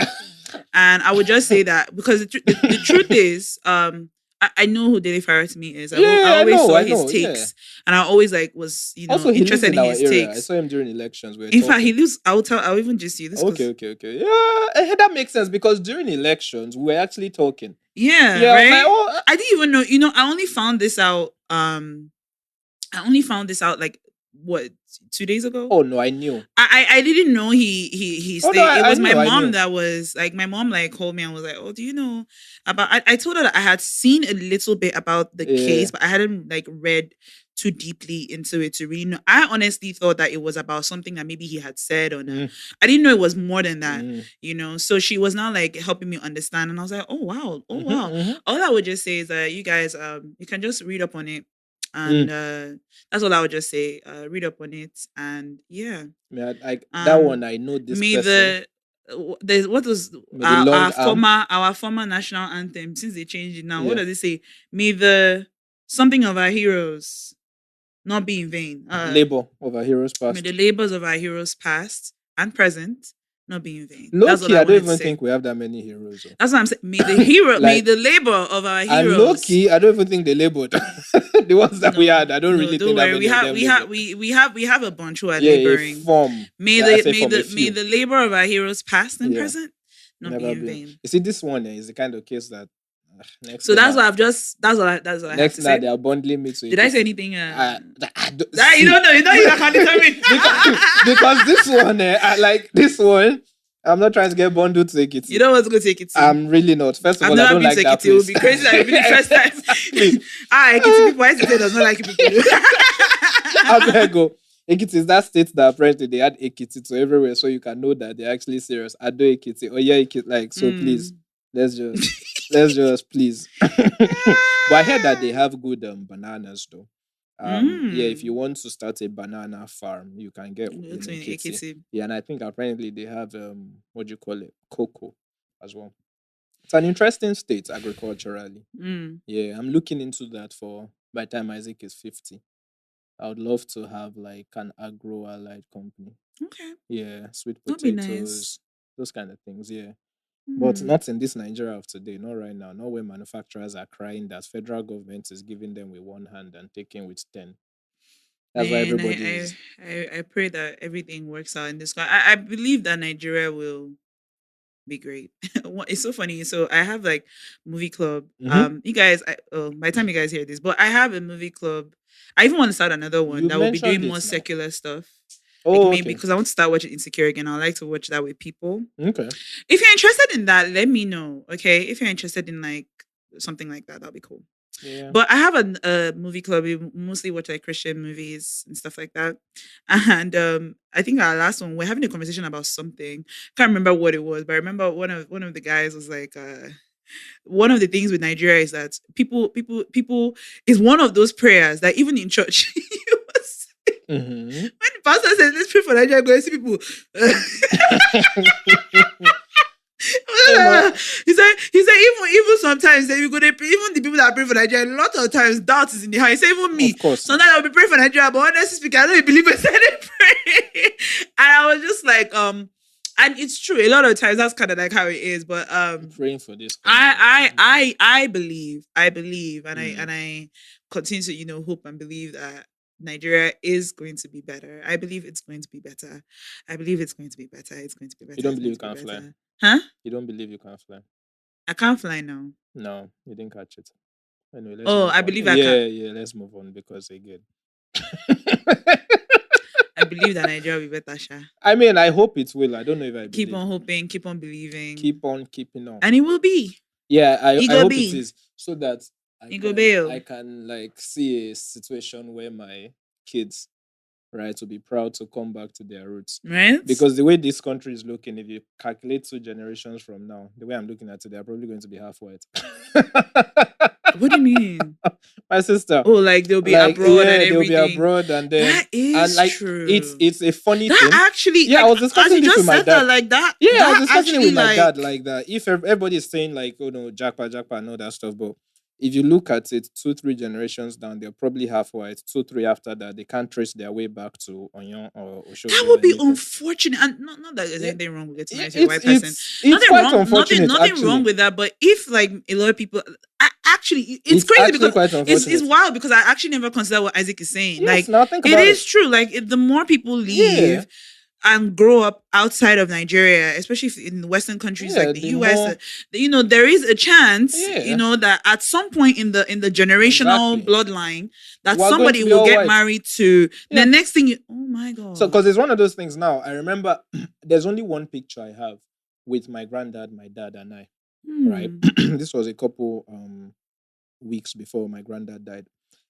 and I would just say that because the truth is, I know who Daily Farrow to me is. I Yeah, always saw I his know, yeah. takes, and I always like was Also, he lives interested in in our his area. I takes. saw him during elections. We were In fact, he talking. lives. I'll even just you this Okay, because okay, okay. Yeah, that makes sense because during elections, we were actually talking. yeah, Yeah, I was like, right. oh, I didn't even know. I only found this out. I only found this out like what 2 days ago. oh no, I knew. I didn't know he Oh no, stayed. It I was my knew, I mom knew. that was like my mom like called me and was like, "Oh, do you know about?" I told her that I had seen a little bit about the Yeah. case, but I hadn't like read too deeply into it to really know. I honestly thought that it was about something that maybe he had said or not. Mm, I didn't know it was more than that. mm, So she was now like helping me understand, and I was like, "Oh wow, oh wow." mm-hmm. All I would just say is that you guys you can just read up on it and Mm. that's all I would just say. Read up on it, and yeah. Yeah, like that one, Um, I know this may person. the what was With the long arm. our former national anthem since they changed it now? What Yeah. does it say? May the something of our heroes not be in vain. Labor of our heroes May the past. labors of our heroes past and present not be in vain. Low That's all key, I I don't wanted to even say. think we have that many heroes. Oh. That's what I'm saying. May Like, the labor of our and low heroes. key, I don't even think they labored. The ones that we No, had, I don't no, really don't think that worry. many of them labored. We have a bunch who are Yeah, a laboring. form. I say from a May few. the labor of our heroes past and Yeah, present not be never in been. vain. You see, this one is the kind of case that next So thing that's now, what that's all I have next to now say. they are bundling me to Did I say AKT. anything? You See, don't know. You know you can't determine. because this one, I like this one. I'm not trying to get bundled to You AKT. don't want to go take it. I'm really not. First of I've all, I never don't been like to that Ekiti. It would place. be crazy that it'd be the first time. Please. Ekiti people. I say does not like people. I better go. Ekiti is that state that apparently they add Ekiti to everywhere, so you can know that they're actually serious. I do Ekiti. Oh yeah, Ekiti. Like so, please, let's just please. But I heard that they have good bananas though. Yeah, if you want to start a banana farm, you can get in Go to Ekiti. Ekiti. Yeah, and I think apparently they have what do you call it, cocoa as well. It's an interesting state agriculturally. Yeah, I'm looking into that for by the time Isaac is 50. I would love to have like an agro allied company. Okay, Yeah, sweet that'd be nice. potatoes, those kind of things. Yeah. But Hmm. not in this Nigeria of today, not right now. Not where manufacturers are crying that federal government is giving them with one hand and taking with 10. That's why Man, everybody is. I pray that everything works out in this. I believe that Nigeria will be great. It's so funny. So I have like movie club. Mm-hmm. You guys, by the time you guys hear this, but I have a movie club I even want to start another one You that will be doing mentioned more it now. secular stuff. Like Oh, maybe okay. because I want to start watching Insecure again. I like to watch that with people. Okay. If you're interested in that, let me know. Okay. If you're interested in like something like that, that'll be cool. Yeah. But I have a movie club. We mostly watch like Christian movies and stuff like that. And I think our last one, we're having a conversation about something. Can't remember what it was, but I remember one of the guys was like, one of the things with Nigeria is that people is one of those prayers that even in church, Mm-hmm. when the pastor says, "Let's pray for Nigeria," go and see people. He said even sometimes that you go there, even the people that pray for Nigeria, a lot of times doubt is in the heart. He said even me, Of course. sometimes I'll be praying for Nigeria, but honestly speaking, I don't believe I said it pray. And I was just like, and it's true. A lot of times that's kind of like how it is. But Praying for this. I believe, and Mm. I continue to hope and believe that Nigeria is going to be better. I believe it's going to be better. I believe it's going to be better. It's going to be better. You don't It's believe going you to be can fly? better. Huh? You don't believe you can fly? I can't fly now. No, you didn't catch it. Anyway, let's Oh, move I on. believe I can. Yeah, let's move on because again. I believe that Nigeria will be better, Sha. I mean, I hope it will. I don't know if I Keep believe. on hoping, keep on believing. Keep on keeping on. And it will be. Yeah, I It go hope be. it is. So that It go bail. I can like see a situation where my kids, right, will be proud to come back to their roots. Right? Because the way this country is looking, if you calculate 2 generations from now, the way I'm looking at it, they're probably going to be half white. What do you mean? My sister. Oh, like they'll be Like, abroad yeah, and they'll be everything. abroad and then That is and like true. it's a funny That thing. actually, Yeah, like, I was discussing as you this just with my said dad. that, like that. Yeah, I that was discussing it actually, with my dad like, like that. If everybody's saying like, oh no, Japa and all that stuff, but if you look at it, 2-3 generations down, they're probably half white. 2-3 after that, they can't trace their way back to Onyon or Oshogbo. that would or be anything. unfortunate. And not that there's Yeah. anything wrong with getting married to a It's white person. it's Nothing quite wrong. unfortunate. Nothing actually. wrong with that. But if like a lot of people, actually, it's crazy actually because quite it's unfortunate. wild because I actually never consider what Isaac is saying. Yes, Like now think it about is it. true. Like the more people leave. Yeah. And grow up outside of Nigeria, especially in Western countries Yeah, like the the US, more- there is a chance, Yeah. that at some point in the generational Exactly. bloodline, that We're going somebody to be will all get white. married to. Yeah. The next thing, oh my god! So, because it's one of those things now. I remember there's only one picture I have with my granddad, my dad, and I. Right. This was a couple weeks before my granddad died,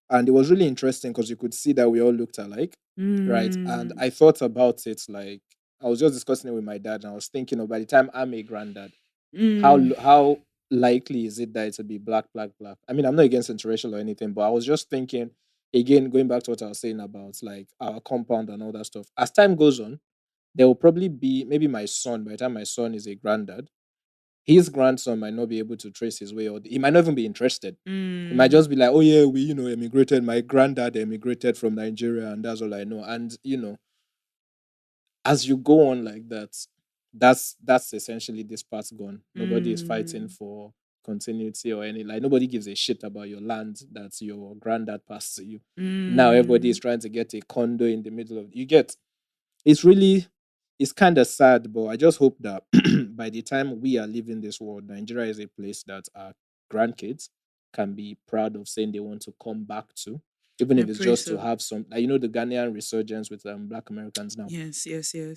and it was really interesting because you could see that we all looked alike. Right. And I thought about it like I was just discussing it with my dad, and I was thinking, by the time I'm a granddad, how likely is it that it will be black? I mean, I'm not against interracial or anything, but I was just thinking again, going back to what I was saying about like our compound and all that stuff. As time goes on, there will probably be maybe my son. By the time my son is a granddad, his grandson might not be able to trace his way, or he might not even be interested. He might just be like, "Oh yeah, we emigrated. My granddad emigrated from Nigeria, and that's all I know." And as you go on like that, that's essentially this part's gone. Nobody is fighting for continuity or any, like, nobody gives a shit about your land that your granddad passed to you. Now everybody is trying to get a condo in the middle of you get. It's kind of sad, but I just hope that by the time we are leaving this world, Nigeria is a place that our grandkids can be proud of saying they want to come back to, even if it's just to have some, like, the Ghanaian resurgence with Black Americans now. Yes.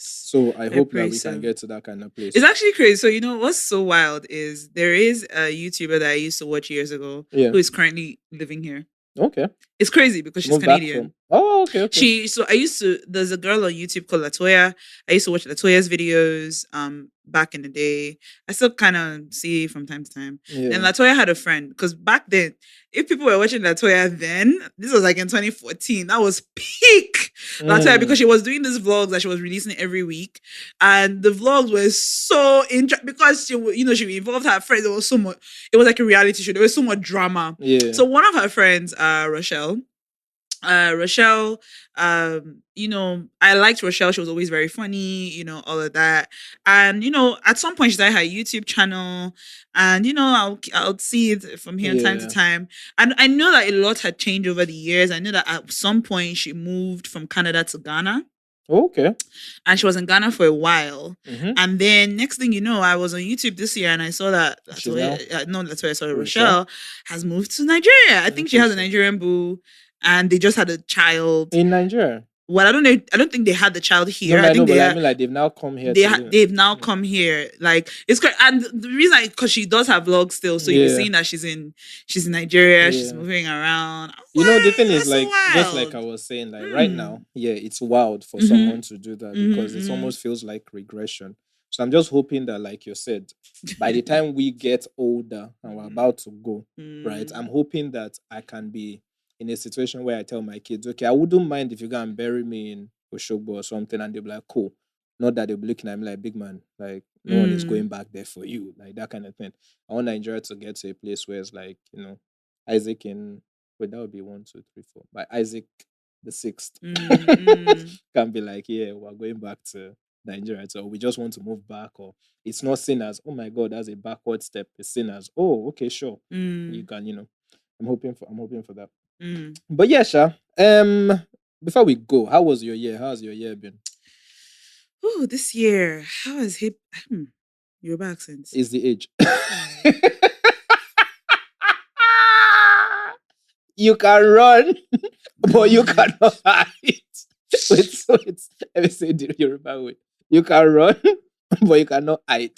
So I hope that we can get to that kind of place. It's actually crazy. So what's so wild is there is a YouTuber that I used to watch years ago who is currently living here. Okay. It's crazy because she's Canadian. Okay. There's a girl on YouTube called Latoya. I used to watch Latoya's videos back in the day. I still kind of see from time to time. Yeah. And Latoya had a friend, because back then, if people were watching Latoya then, this was like in 2014, that was peak Latoya, because she was doing these vlogs that she was releasing every week. And the vlogs were so interesting because she involved her friends. There was so much, it was like a reality show. There was so much drama. Yeah. So one of her friends, Rochelle, I liked Rochelle. She was always very funny, all of that. And, at some point she started her YouTube channel, and, I'll see it from here time to time. And I know that a lot had changed over the years. I know that at some point she moved from Canada to Ghana. Okay. And she was in Ghana for a while. And then next thing you know, I was on YouTube this year and I saw that Rochelle has moved to Nigeria. I think she has a Nigerian boo. and they just had a child. In Nigeria. Well, I don't know. I don't think they had the child here. No, I I know, think but I mean, like they've now come here. they've now come here. Like it's great, and the reason because she does have vlogs still, so you're seeing that she's in Nigeria. She's moving around. You know, the thing is, like, so just like I was saying, like right now, it's wild for someone to do that because it almost feels like regression. So I'm just hoping that, like you said, by the time we get older and we're about to go, right, I'm hoping that I can be in a situation where I tell my kids, okay, I wouldn't mind if you go and bury me in Oshogbo or something, and they'll be like, cool. Not that they'll be looking at me like, big man, like no one is going back there for you, like that kind of thing. I want Nigeria to get to a place where it's like, you know, Isaac in, wait, that would be 1, 2, 3, 4. By Isaac the sixth can be like, yeah, we're going back to Nigeria, so we just want to move back, or it's not seen as, oh my god, that's a backward step. It's seen as, oh, okay, sure, you can, you know. I'm hoping for that. But yeah, Sha. Before we go, how was your year? How's your year been? Oh, this year, how has hip Yoruba accent? Is the age. You can run, but you cannot hide. Wait, let me say the Yoruba way. You can run, but you cannot hide.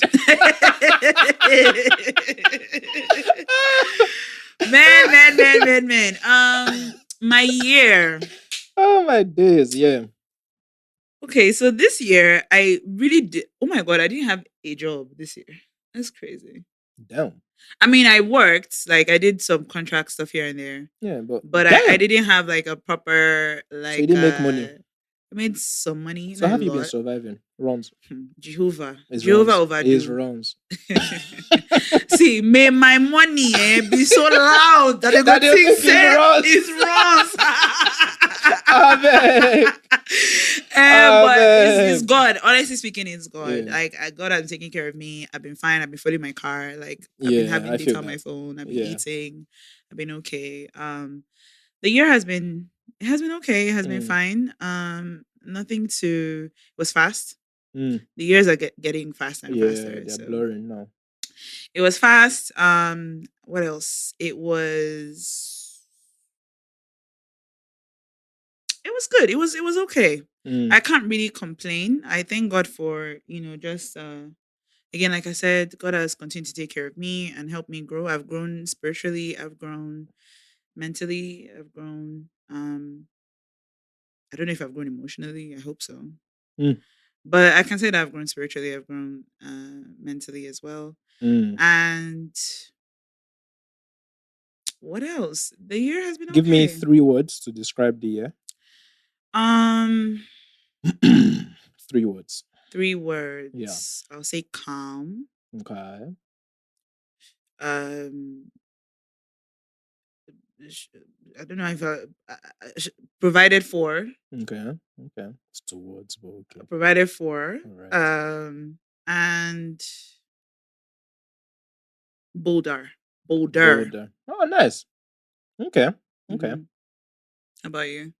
Man. My year. Oh my days, yeah. Okay, so this year I really did. Oh my god, I didn't have a job this year. That's crazy. Damn. I mean, I worked, like I did some contract stuff here and there. Yeah, but I didn't have like a proper like. So you didn't make money. I made some money. So have you been surviving? Runs. Jehovah overdue. overdue. Runs. See, may my money be so loud that they go think it's runs. But it's God. Honestly speaking, it's God. Yeah. Like God has been taking care of me. I've been fine. I've been filling my car. Like I've been having data on my phone. I've been eating. I've been okay. The year has been okay. It has been fine. Nothing to. It was fast. The years are getting faster and faster. They're blurring now. It was fast. What else? It was good. It was okay. I can't really complain. I thank God for, just again, like I said, God has continued to take care of me and help me grow. I've grown spiritually, I've grown mentally, I've grown I don't know if I've grown emotionally. I hope so. But I can say that I've grown spiritually, I've grown mentally as well. And what else? The year has been okay. Give me 3 words to describe the year. 3 words. 3 words. Yeah. I'll say calm. Okay. I don't know if provided for. Okay. It's 2 words, but okay. Provided for. Right. And bolder. Oh, nice. Okay. How about you?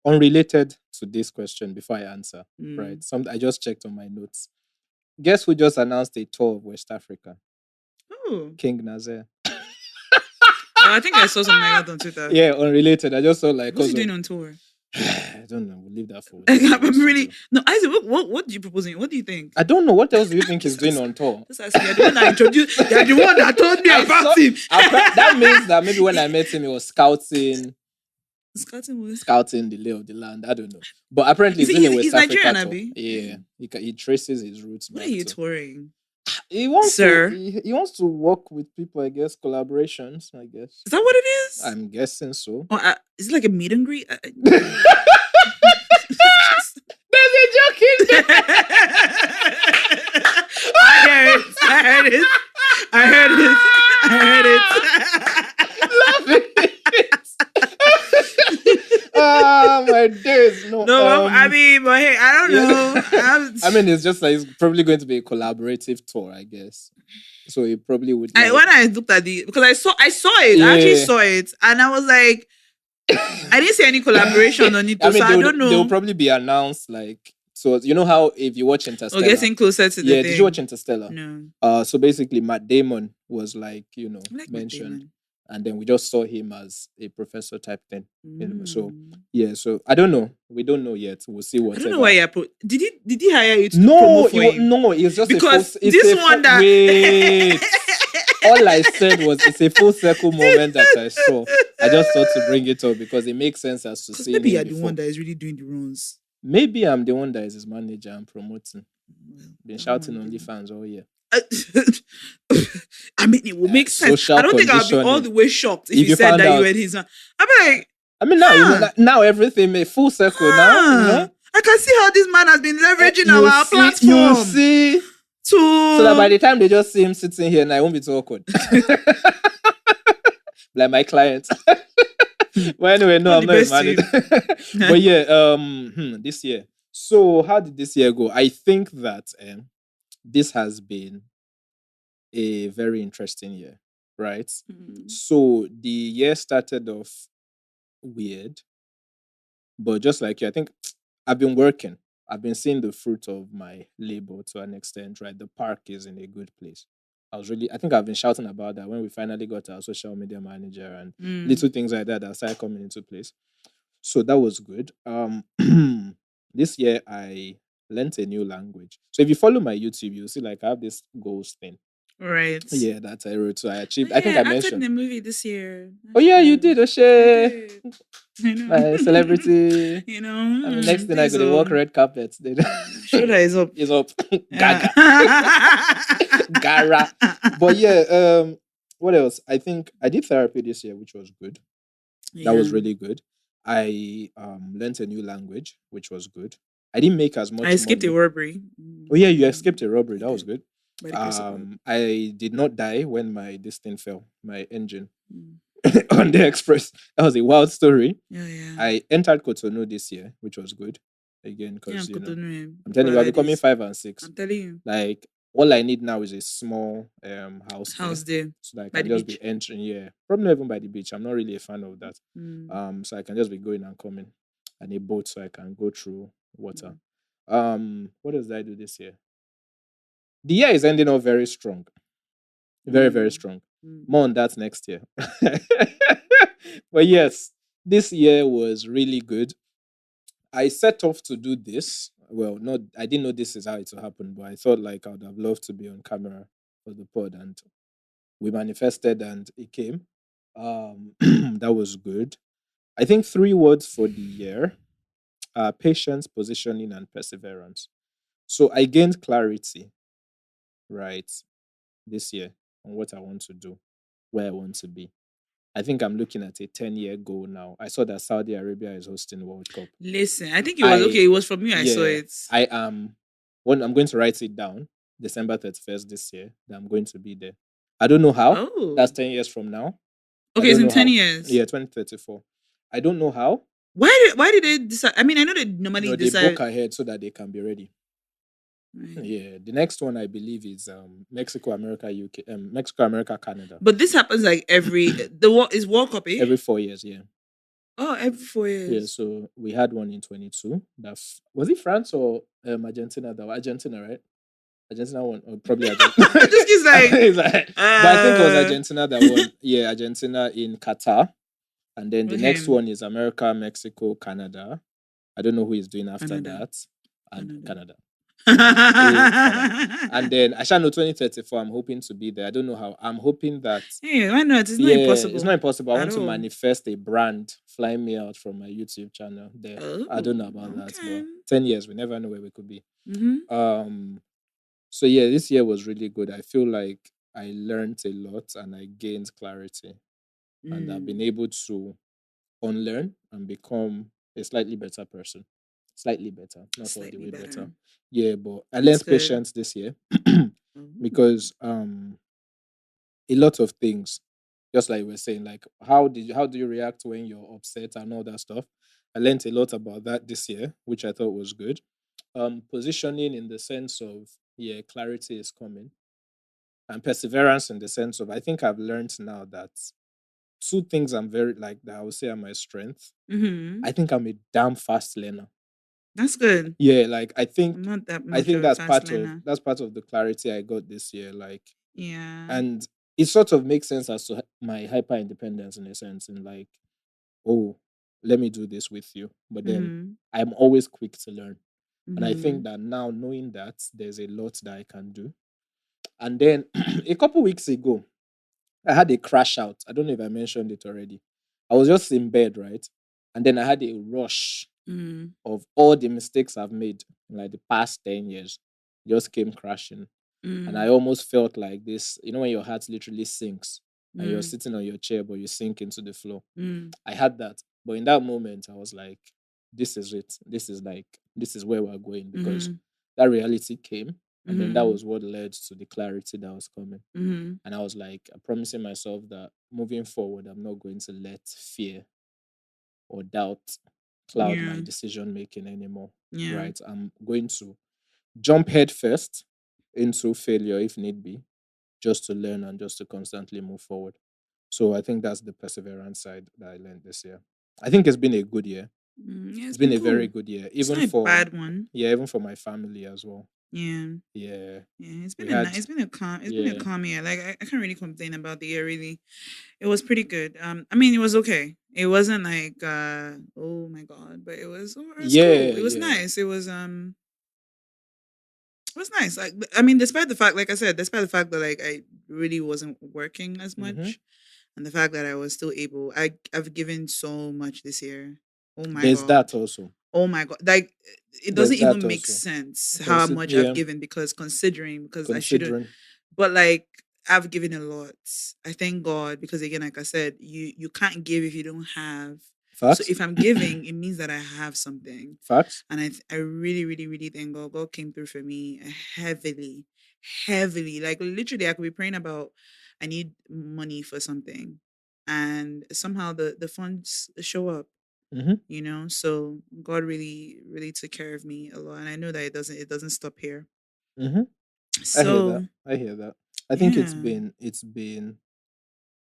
Unrelated to this question before I answer, right? I just checked on my notes. Guess who just announced a tour of West Africa? Who? King Nazer. I think I saw something like that on Twitter. Yeah, unrelated. I just saw like. What's he doing on tour? I don't know. We'll leave that for. I'm really no. Isaac, what do you proposing? What do you think? I don't know. What else do you think he's doing on tour? Just ask me. You're the one that introduced. You're the one that told me about him. That means that maybe when I met him, he was scouting. Scouting the lay of the land. I don't know. But apparently he's in a West Africa Nigerian, tour. Abi? Yeah. He traces his roots. What are you touring? He wants Sir? He wants to work with people, I guess, collaborations, I guess. Is that what it is? I'm guessing so. Is it like a meet and greet? There's a joke in there. I heard it. Love it. Oh my days. No, I mean, but hey, I don't know. I mean, it's just like it's probably going to be a collaborative tour, I guess. So it probably would. When I looked at because I saw it. Yeah. I actually saw it, and I was like, I didn't see any collaboration on it. I mean, so I don't know. They'll probably be announced like. So you know how if you watch Interstellar, getting closer to the thing. Did you watch Interstellar? No. So basically, Matt Damon was like mentioned. and then we just saw him as a professor type thing. So yeah, so I don't know. We don't know yet. We'll see I don't know why whatever. you're did he hire you to do No, promo for him? no, it's just Because it's this a one full that wait. All I said was it's a full circle moment that I saw. I just thought to bring it up because it makes sense as to because seeing maybe him you're the before. one that is really doing the runs. Maybe I'm the one that is his manager and promoting. Well, Been that shouting one on then. fans all year. I mean, it will make sense. Social I don't think I'll be all conditioning. the way shocked if If he you said found that you out- were his man. I'm like, I mean, now you know huh, now everything made full circle. Now you know. I can see how this man has been leveraging You our see, platform so that by to the time they just see him sitting here, now it won't be too awkward. Like my client. Well, anyway, no, all I'm the not his best to manager. him. But yeah, this year. So how did this year go? I think that this has been a very interesting year, right? So the year started off weird, but just like you, I think I've been working. I've been seeing the fruit of my labor to an extent, right? The park is in a good place. I think I've been shouting about that when we finally got our social media manager and little things like that started coming into place. So that was good. This year I learnt a new language. So if you follow my YouTube, you'll see like I have this goals thing. Right. Yeah, that I wrote. So I Oh, achieved. yeah, I think I acted in mentioned. a movie this year. Oh yeah, you did, I Oshe. did. I know. My celebrity. You know, And the next thing I please, go to walk red carpet. shoulder is up. Is up. Yeah. Gaga. Gara. But yeah, what else? I think I did therapy this year, which was good. That was Yeah. really good. I learned a new language, which was good. I didn't make as much I escaped a money. robbery. Oh yeah, you escaped a robbery. I That was did. good. By the grace of God. I did not die when this thing fell, my engine Mm. on the express. That was a wild story. Yeah, yeah. I entered Cotonou this year, which was good. Again, Yeah, because Cotonou, I'm telling you, we're becoming Paradise. 5 and 6. I'm telling you. Like all I need now is a small house House there, there. so that I By can the just beach. be entering. Yeah, probably not even by the beach. I'm not really a fan of that. So I can just be going and coming, and a boat so I can go through water. What else did I do this year? The year is ending up very strong, very very strong. More on that next year. But yes, this year was really good. I set off to do this. Well, not I didn't know this is how it will happen, but I thought like I would have loved to be on camera for the pod, and we manifested and it came. That was good. I think 3 words for the year are patience, positioning, and perseverance. So I gained clarity, right, this year on what I want to do, where I want to be. I think I'm looking at a 10-year goal now. I saw that Saudi Arabia is hosting World Cup. Listen, I think it was okay. It was from you. I saw it. I am when I'm going to write it down, December 31st this year, that I'm going to be there. I don't know how. Oh. That's 10 years from now. Okay, it's in 10 years. Yeah, 2034. I don't know how. Why did they decide? I mean, I know they normally They decide. book ahead so that they can be ready. Right. Yeah, the next one I believe is Mexico, America, UK, Mexico, America, Canada. But this happens like every is World Cup, eh? Every 4 years, yeah. Oh, every 4 years. Yeah, so we had one in 22. Was it France or Argentina? That was Argentina, right? Argentina won, or probably Argentina. Just keeps like, but I think it was Argentina that won. Yeah, Argentina in Qatar, and then the next one is America, Mexico, Canada. I don't know who is doing after that, and Canada. And then I shall know 2034. I'm hoping to be there. I don't know how. I'm hoping that. Hey, why not? It's not impossible. It's not impossible. I want to manifest a brand flying me out from my YouTube channel there. I don't know about that, but 10 years, we never know where we could be. So yeah, this year was really good. I feel like I learned a lot and I gained clarity, and I've been able to unlearn and become a slightly better person. Slightly better, not all the way better. Yeah, but I learned patience this year because a lot of things, just like we're saying, like how do you react when you're upset and all that stuff. I learned a lot about that this year, which I thought was good. Positioning in the sense of clarity is coming, and perseverance in the sense of I think I've learned now that two things I'm very like that I would say are my strength. I think I'm a damn fast learner. That's good. Yeah, like I think I'm not that much I think of a fast learner. that's part of the clarity I got this year. Like, yeah, and it sort of makes sense as to my hyper independence in a sense, in like, oh, let me do this with you. But then Mm-hmm. I'm always quick to learn. And I Mm-hmm. think that now, knowing that, there's a lot that I can do. And then a couple weeks ago, I had a crash out. I don't know if I mentioned it already. I was just in bed, right? And then I had a rush Mm-hmm. of all the mistakes I've made in like the past 10 years just came crashing. And I almost felt like this, when your heart literally sinks and you're Mm-hmm. sitting on your chair, but you sink into the floor. Mm-hmm. I had that. But in that moment, I was like, this is it. This is where we're going, because Mm-hmm. that reality came. And then that Mm-hmm. was what led to the clarity that was coming. Mm-hmm. And I was like, promising myself that moving forward, I'm not going to let fear or doubt cloud Yeah. my decision making anymore. Yeah. Right? I'm going to jump head first into failure if need be, just to learn and just to constantly move forward. So I think that's the perseverance side that I learned this year. I think it's been a good year. Yeah, It's it's been been a very cool. good year, It's even not a for bad one. yeah, even for my family as well. Yeah. Yeah, Yeah, we had it's been a yeah, calm year. Like I can't really complain about the year really. It was pretty good. I mean it was okay. It wasn't like oh my god, but it was yeah, cool. It was yeah. nice. It was nice. Like I mean, despite the fact, like I said, despite the fact that like I really wasn't working as Mm-hmm. much, and the fact that I was still able, I've given so much this year. Oh my There's god. that also. Oh my god. Like it There's doesn't that even make also. sense how Consider much I've yeah, given because considering because I shouldn't considering but like I've given a lot. I thank God because again, like I said, you can't give if you don't have. So facts, if I'm giving, it means that I have something, facts. and I really really really thank God. God came through for me heavily, heavily. Like literally, I could be praying about I need money for something, and somehow the funds show up. Mm-hmm. So God really really took care of me a lot, and I know that it doesn't stop here. Mm-hmm. I hear that. So I hear that. I think yeah. it's been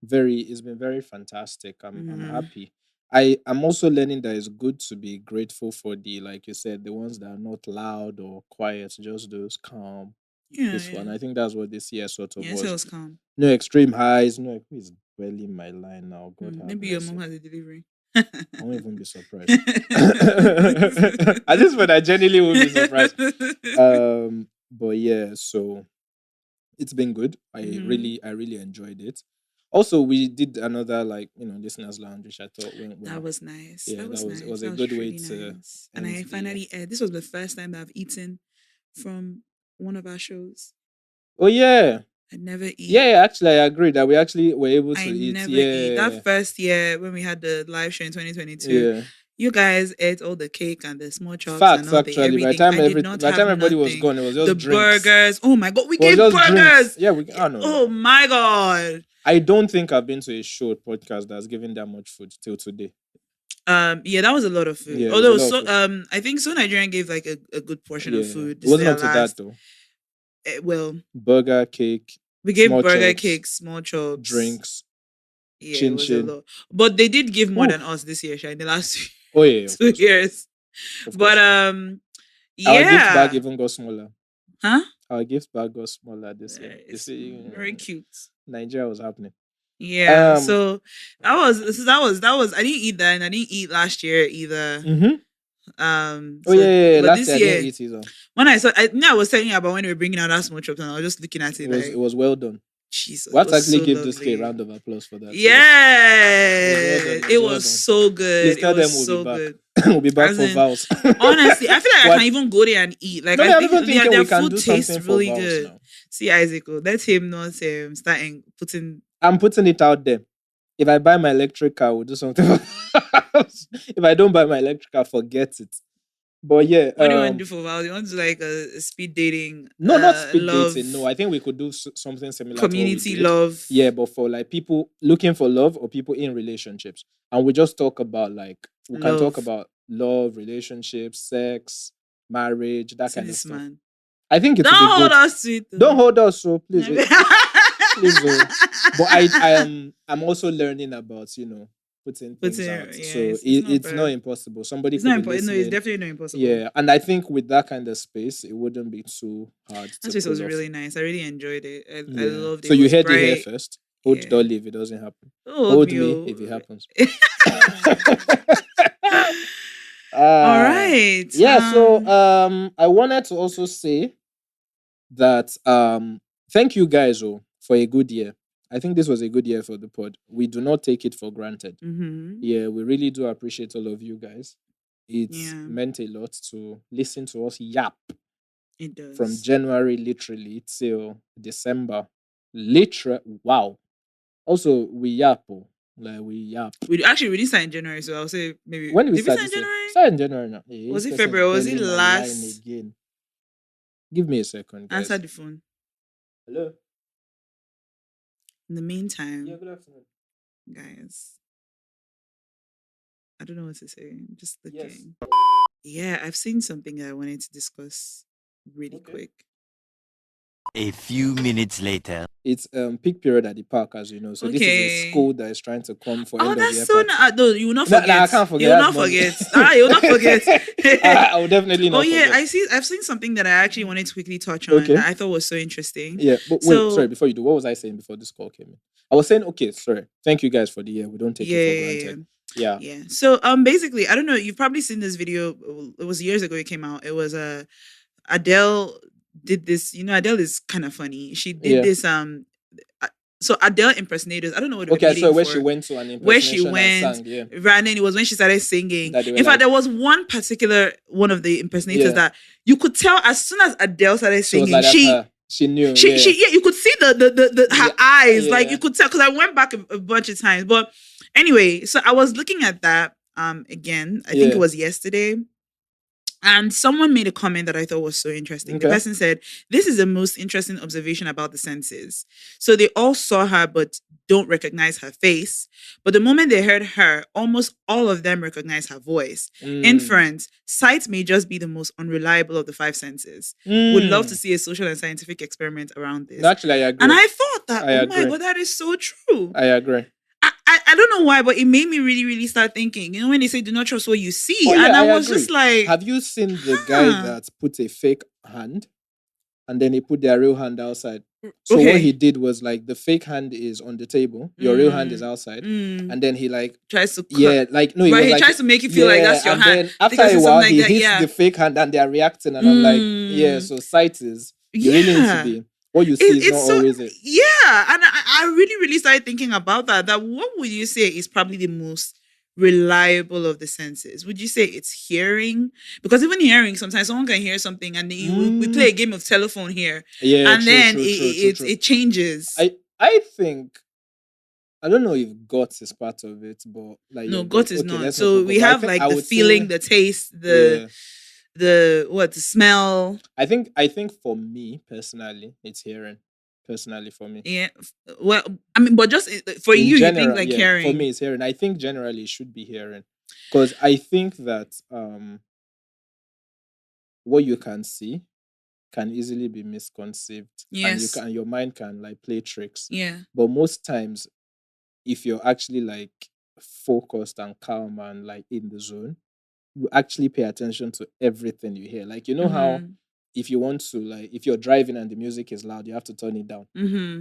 very fantastic. I'm Mhm. happy. I'm also learning that it's good to be grateful for the, like you said, the ones that are not loud or quiet, just those calm, Yeah, peaceful. And yeah. I think that's what this year sort of Yeah, it was. was calm. No extreme highs, no who is dwelling my line now. God have Maybe your mercy. mom has a delivery. I won't even be surprised. At this point, I genuinely won't be surprised. But yeah, so it's been good. hmm I really enjoyed it. Also, we did another, like, listeners lounge, which I thought went That well. was nice. Yeah, That was it nice. was a That was good way truly to nice. And end I the year. finally this was the first time that I've eaten from one of our shows. Oh yeah, I never eat. yeah. Actually, I agree that we actually were able to I eat. never eat. Yeah, That first year when we had the live show in 2022, yeah. you guys ate all the cake and the small chops and Facts. all the Actually, everything. I did not by the have time everybody was nothing. gone, it was The just drinks. burgers. Oh my god, we It was gave just drinks. burgers. Yeah, we. Oh no, no, Oh no. my god. I don't think I've been to a show podcast that's given that much food till today. Yeah, that was a lot of food. Yeah, it was a Although lot of so food. I think So Nigerian gave like a good portion of Yeah, food. it This is wasn't their up to that last. though. Well, Burger, cake, we gave small burger chops, cakes, small chops. drinks, Yeah, it chin was a chin. lot. But they did give more than Oof. us this year, Sha, in the last Oh yeah, of two course, of course, years. of But course. Our gift bag yeah. even got smaller. Huh? Our gift bag got smaller this year. You It's see, very cute. Nigeria was happening. Yeah. Um. So that was I didn't eat that and I didn't eat last year either. Mm-hmm. Oh yeah, So yeah, yeah. but Last this year I didn't year eat either. when I was telling you about when we were bringing out that small chops and I was just looking at it It like was well done. Jesus, We it have to was actually so give this K a lovely. round of applause for that. Yeah, It was well done. It was it well was done. so Please good. It tell was them we'll be so back. good. We'll be back As for in, vows. honestly, I feel like I can What? even go there and eat. Like No, I I'm think even thinking their we can food do tastes something for really vows good. now. See, Isaac, let him not starting putting. I'm putting it out there. If I buy my electric car, we'll do something for vows. If I don't buy my electric car, forget it. But yeah, What do you want to do for vows? You want to do like a speed dating, no, not speed dating. No, love, I think we could do something similar to what we community did. love, Yeah, but for like people looking for love or people in relationships, and we just talk about, like, we can talk love. about love, relationships, sex, marriage, that See kind of this stuff. man. I think it Don't would be hold good. us to it. Don't Though. hold us, so please, please. But I'm also learning about putting But things out. yeah, So it's it's not bad. impossible. Somebody It's could not be important. No, it's listening. definitely not impossible. Yeah, and I think with that kind of space, it wouldn't be too hard That to space was pull off. really nice. I really enjoed it. I Yeah. loved it. So It you was heard it here bright. first. Hold Yeah. dolly if it doesn't happen. Oh, Hold me. me if it happens. All uh, right. yeah, so I wanted to also say that thank you guys for a good year. I think this was a good year for the pod. We do not take it for granted. Mm-hmm. Yeah, we really do appreciate all of you guys. It's Yeah. meant a lot to listen to us yap It does. from January literally till December. Literal wow. Also, we yap. Like we yap. We didn't start in January, so I'll say maybe. When did we Did we start start in this year? January? Start in January now. Hey, Was this it person is February? Was it belling my line last? again. Give me a second, guys. Answer the phone. Hello. In the meantime, Yeah, good afternoon. guys, I don't know what to say. I'm just looking. Yes. Yeah, I've seen something that I wanted to discuss really Okay. quick. A few minutes later. It's peak period at the park, as you know. So this is a school that is trying to come for end of that's year so party. no, you will not No, forget. I can't forget. You will That's not money. forget. You will not forget. I will definitely not Oh yeah, forget. I've seen something that I actually wanted to quickly touch on Okay. that I thought was so interesting. Yeah, but So- wait, sorry, before you do, what was I saying before this call came in? I was saying, okay, sorry. Thank you guys for the year. We don't take it for granted. Yeah. Yeah. So basically, I don't know, you've probably seen this video. It was years ago it came out. It was Adele did this. You know, Adele is kind of funny. She did this so Adele impersonators. I don't know what. Okay, so where she went to an impersonation and sang, yeah. Right, and then it was when she started singing. That they were In fact, like- there was one particular one of the impersonators Yeah. that you could tell as soon as Adele started She was singing, like, that's her. She knew. yeah, you could see the her Yeah, eyes, like yeah. you could tell, because I went back a bunch of times. But anyway, so I was looking at that again. I think Yeah. it was yesterday. And someone made a comment that I thought was so interesting. The Okay. person said, "This is the most interesting observation about the senses. So they all saw her but don't recognize her face. But the moment they heard her, almost all of them recognize her voice. Inference, sight may just be the most unreliable of the five senses. Would love to see a social and scientific experiment around this." Actually, I agree. And I thought that, I oh agree. my God, that is so true. I agree. I don't know why, but it made me really, really start thinking. You know, when they say do not trust what you see. Oh, yeah, and I was agree. just like, have you seen the guy Huh. that put a fake hand and then he put their real hand outside? So Okay. what he did was like the fake hand is on the table, your real hand is outside, and then he like tries to cut. yeah, like no, he But was he like, tries to make you feel like that's your and hand. then after Because a it's while, something he like that, hits yeah. the fake hand and they are reacting, and I'm like, yeah. So sight is you really need to be what you see is not always it. Yeah, and I really, really started thinking about that. That what would you say is probably the most reliable of the senses? Would you say it's hearing? Because even hearing, sometimes someone can hear something, and we play a game of telephone here, Yeah, and true, then true, it changes. I think I don't know if guts is part of it, but like No, your gut is okay, not. let's So not we go, but I have think like I the would feeling, say- the taste, the smell. I think for me personally, it's hearing. Personally, for me, Yeah. Well, I mean, but just for in you, general, you think like yeah, hearing. for me, it's hearing. I think generally it should be hearing, because I think that what you can see can easily be misconceived, Yes. and your mind can like play tricks. Yeah. But most times, if you're actually like focused and calm and like in the zone, you actually pay attention to everything you hear. Like, you know how if you want to, like, if you're driving and the music is loud, you have to turn it down,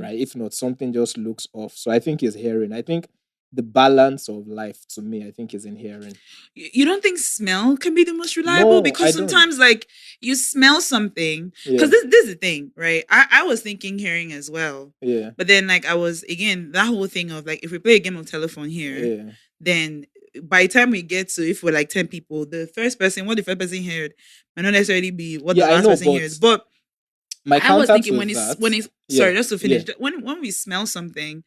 right? If not, something just looks off. So I think it's hearing. I think the balance of life to me, I think, is in hearing. You don't think smell can be the most reliable? No, Because I don't. sometimes like you smell something. Because Yeah. this is the thing, right? I was thinking hearing as well. Yeah. But then like I was, again, that whole thing of like, if we play a game of telephone here, Yeah. then by the time we get to, if we're like 10 people, what the first person heard might not necessarily be what Yeah, the I last know, person but hears. But my I was counter thinking to when that, it's yeah, sorry, just to finish, yeah. when we smell something,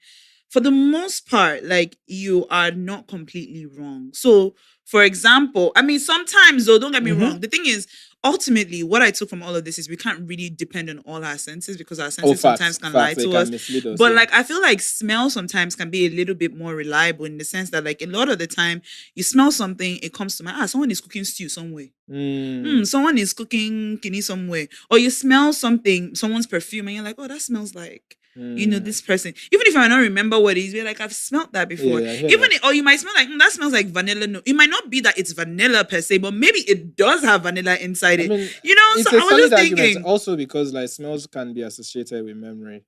for the most part, like you are not completely wrong. So, for example, I mean, sometimes though, don't get me wrong. The thing is, ultimately, what I took from all of this is we can't really depend on all our senses, because our senses sometimes can lie they to can us. mislead us, But yeah. like I feel like smell sometimes can be a little bit more reliable, in the sense that like a lot of the time you smell something, it comes to mind, someone is cooking stew somewhere. Someone is cooking kidney somewhere. Or you smell something, someone's perfume, and you're like, oh, that smells like this person. Even if I don't remember what it is, we're like, I've smelled that before. Yeah, I hear Even that. or you might smell like that smells like vanilla. No, it might not be that it's vanilla per se, but maybe it does have vanilla inside I it. mean, So it's a I was solid just argument. thinking, Also, because like smells can be associated with memory.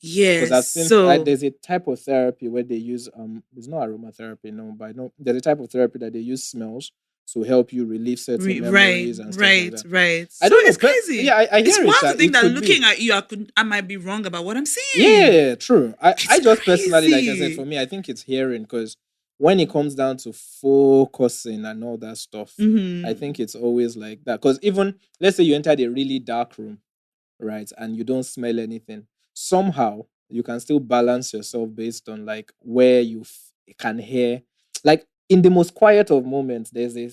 yes. Because I've seen So there's a type of therapy where they use it's not aromatherapy, no, but I know there's a type of therapy that they use smells to help you relieve certain memories and stuff like that. right. I So don't know. it's crazy. Yeah, I It's hear it. wild to think It that could looking be. at you, I might be wrong about what I'm saying. Yeah, true. I It's just personally, like I said, crazy. for me, I think it's hearing because when it comes down to focusing and all that stuff, I think it's always like that. Because even let's say you entered a really dark room, right, and you don't smell anything, somehow you can still balance yourself based on like where you can hear. Like in the most quiet of moments, there's a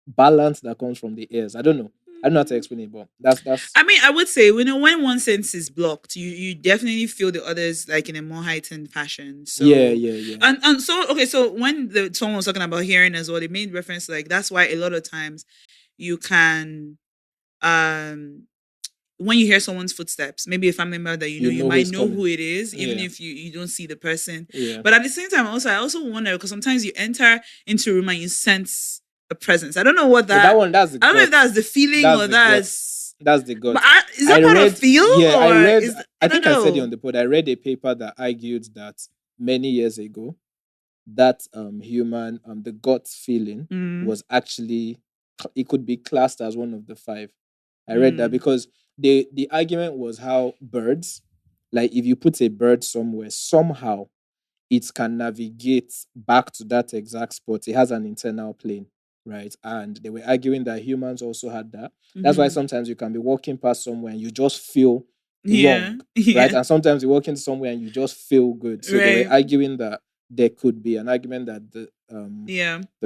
balance that comes from the ears. I don't know how to explain it, but that's. I mean, I would say, when one sense is blocked, you definitely feel the others like in a more heightened fashion. So Yeah. and so okay, so when someone was talking about hearing as well, they made reference to, like, that's why a lot of times you can when you hear someone's footsteps, maybe a family member that you who might is know coming. who it is, even Yeah. if you don't see the person. Yeah. But at the same time, I also wonder, because sometimes you enter into a room and you sense a presence. I don't know what But that one, that's the I don't know if gut. that's the feeling That's or the gut. that's. That's the gut. But is that part of feel? Yeah, or I read. Is, I don't think I said it know. on the pod. I read a paper that argued that many years ago, that human the gut feeling was actually it could be classed as one of the five. I read that because the argument was how birds, like if you put a bird somewhere, somehow it can navigate back to that exact spot. It has an internal plane, right? And they were arguing that humans also had that. That's why sometimes you can be walking past somewhere and you just feel wrong, right? And sometimes you walk into somewhere and you just feel good. So they were arguing that there could be an argument that the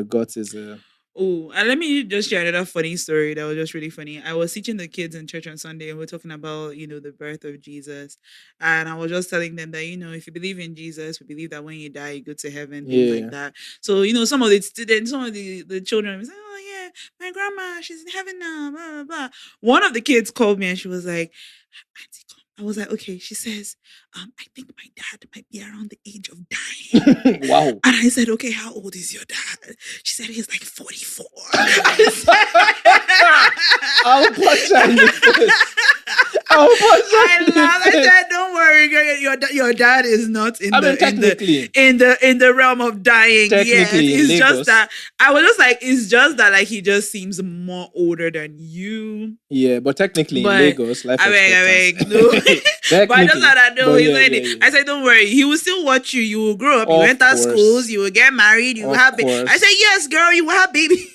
gut is a. Oh, and let me just share another funny story that was just really funny. I was teaching the kids in church on Sunday, and we're talking about, the birth of Jesus. And I was just telling them that, if you believe in Jesus, we believe that when you die, you go to heaven, things like that. So, some of the students, some of the children say, oh, yeah, my grandma, she's in heaven now, blah, blah, blah. One of the kids called me and she was like, Auntie, I was like, okay. She says, I think my dad might be around the age of dying. Wow. And I said, okay, how old is your dad? She said he's like 44. I'll punch her in the face. I said, don't worry, girl, your dad is not in the realm of dying. Technically, yes, it's Lagos. just that I was just like, it's just that like he just seems more older than you. Yeah, but technically in Lagos, life expectancy. No. But I just thought I know he's ready. I said, don't worry, he will still watch you. You will grow up. You enter schools. You will get married. You will have babies. I said, yes, girl, you will have babies.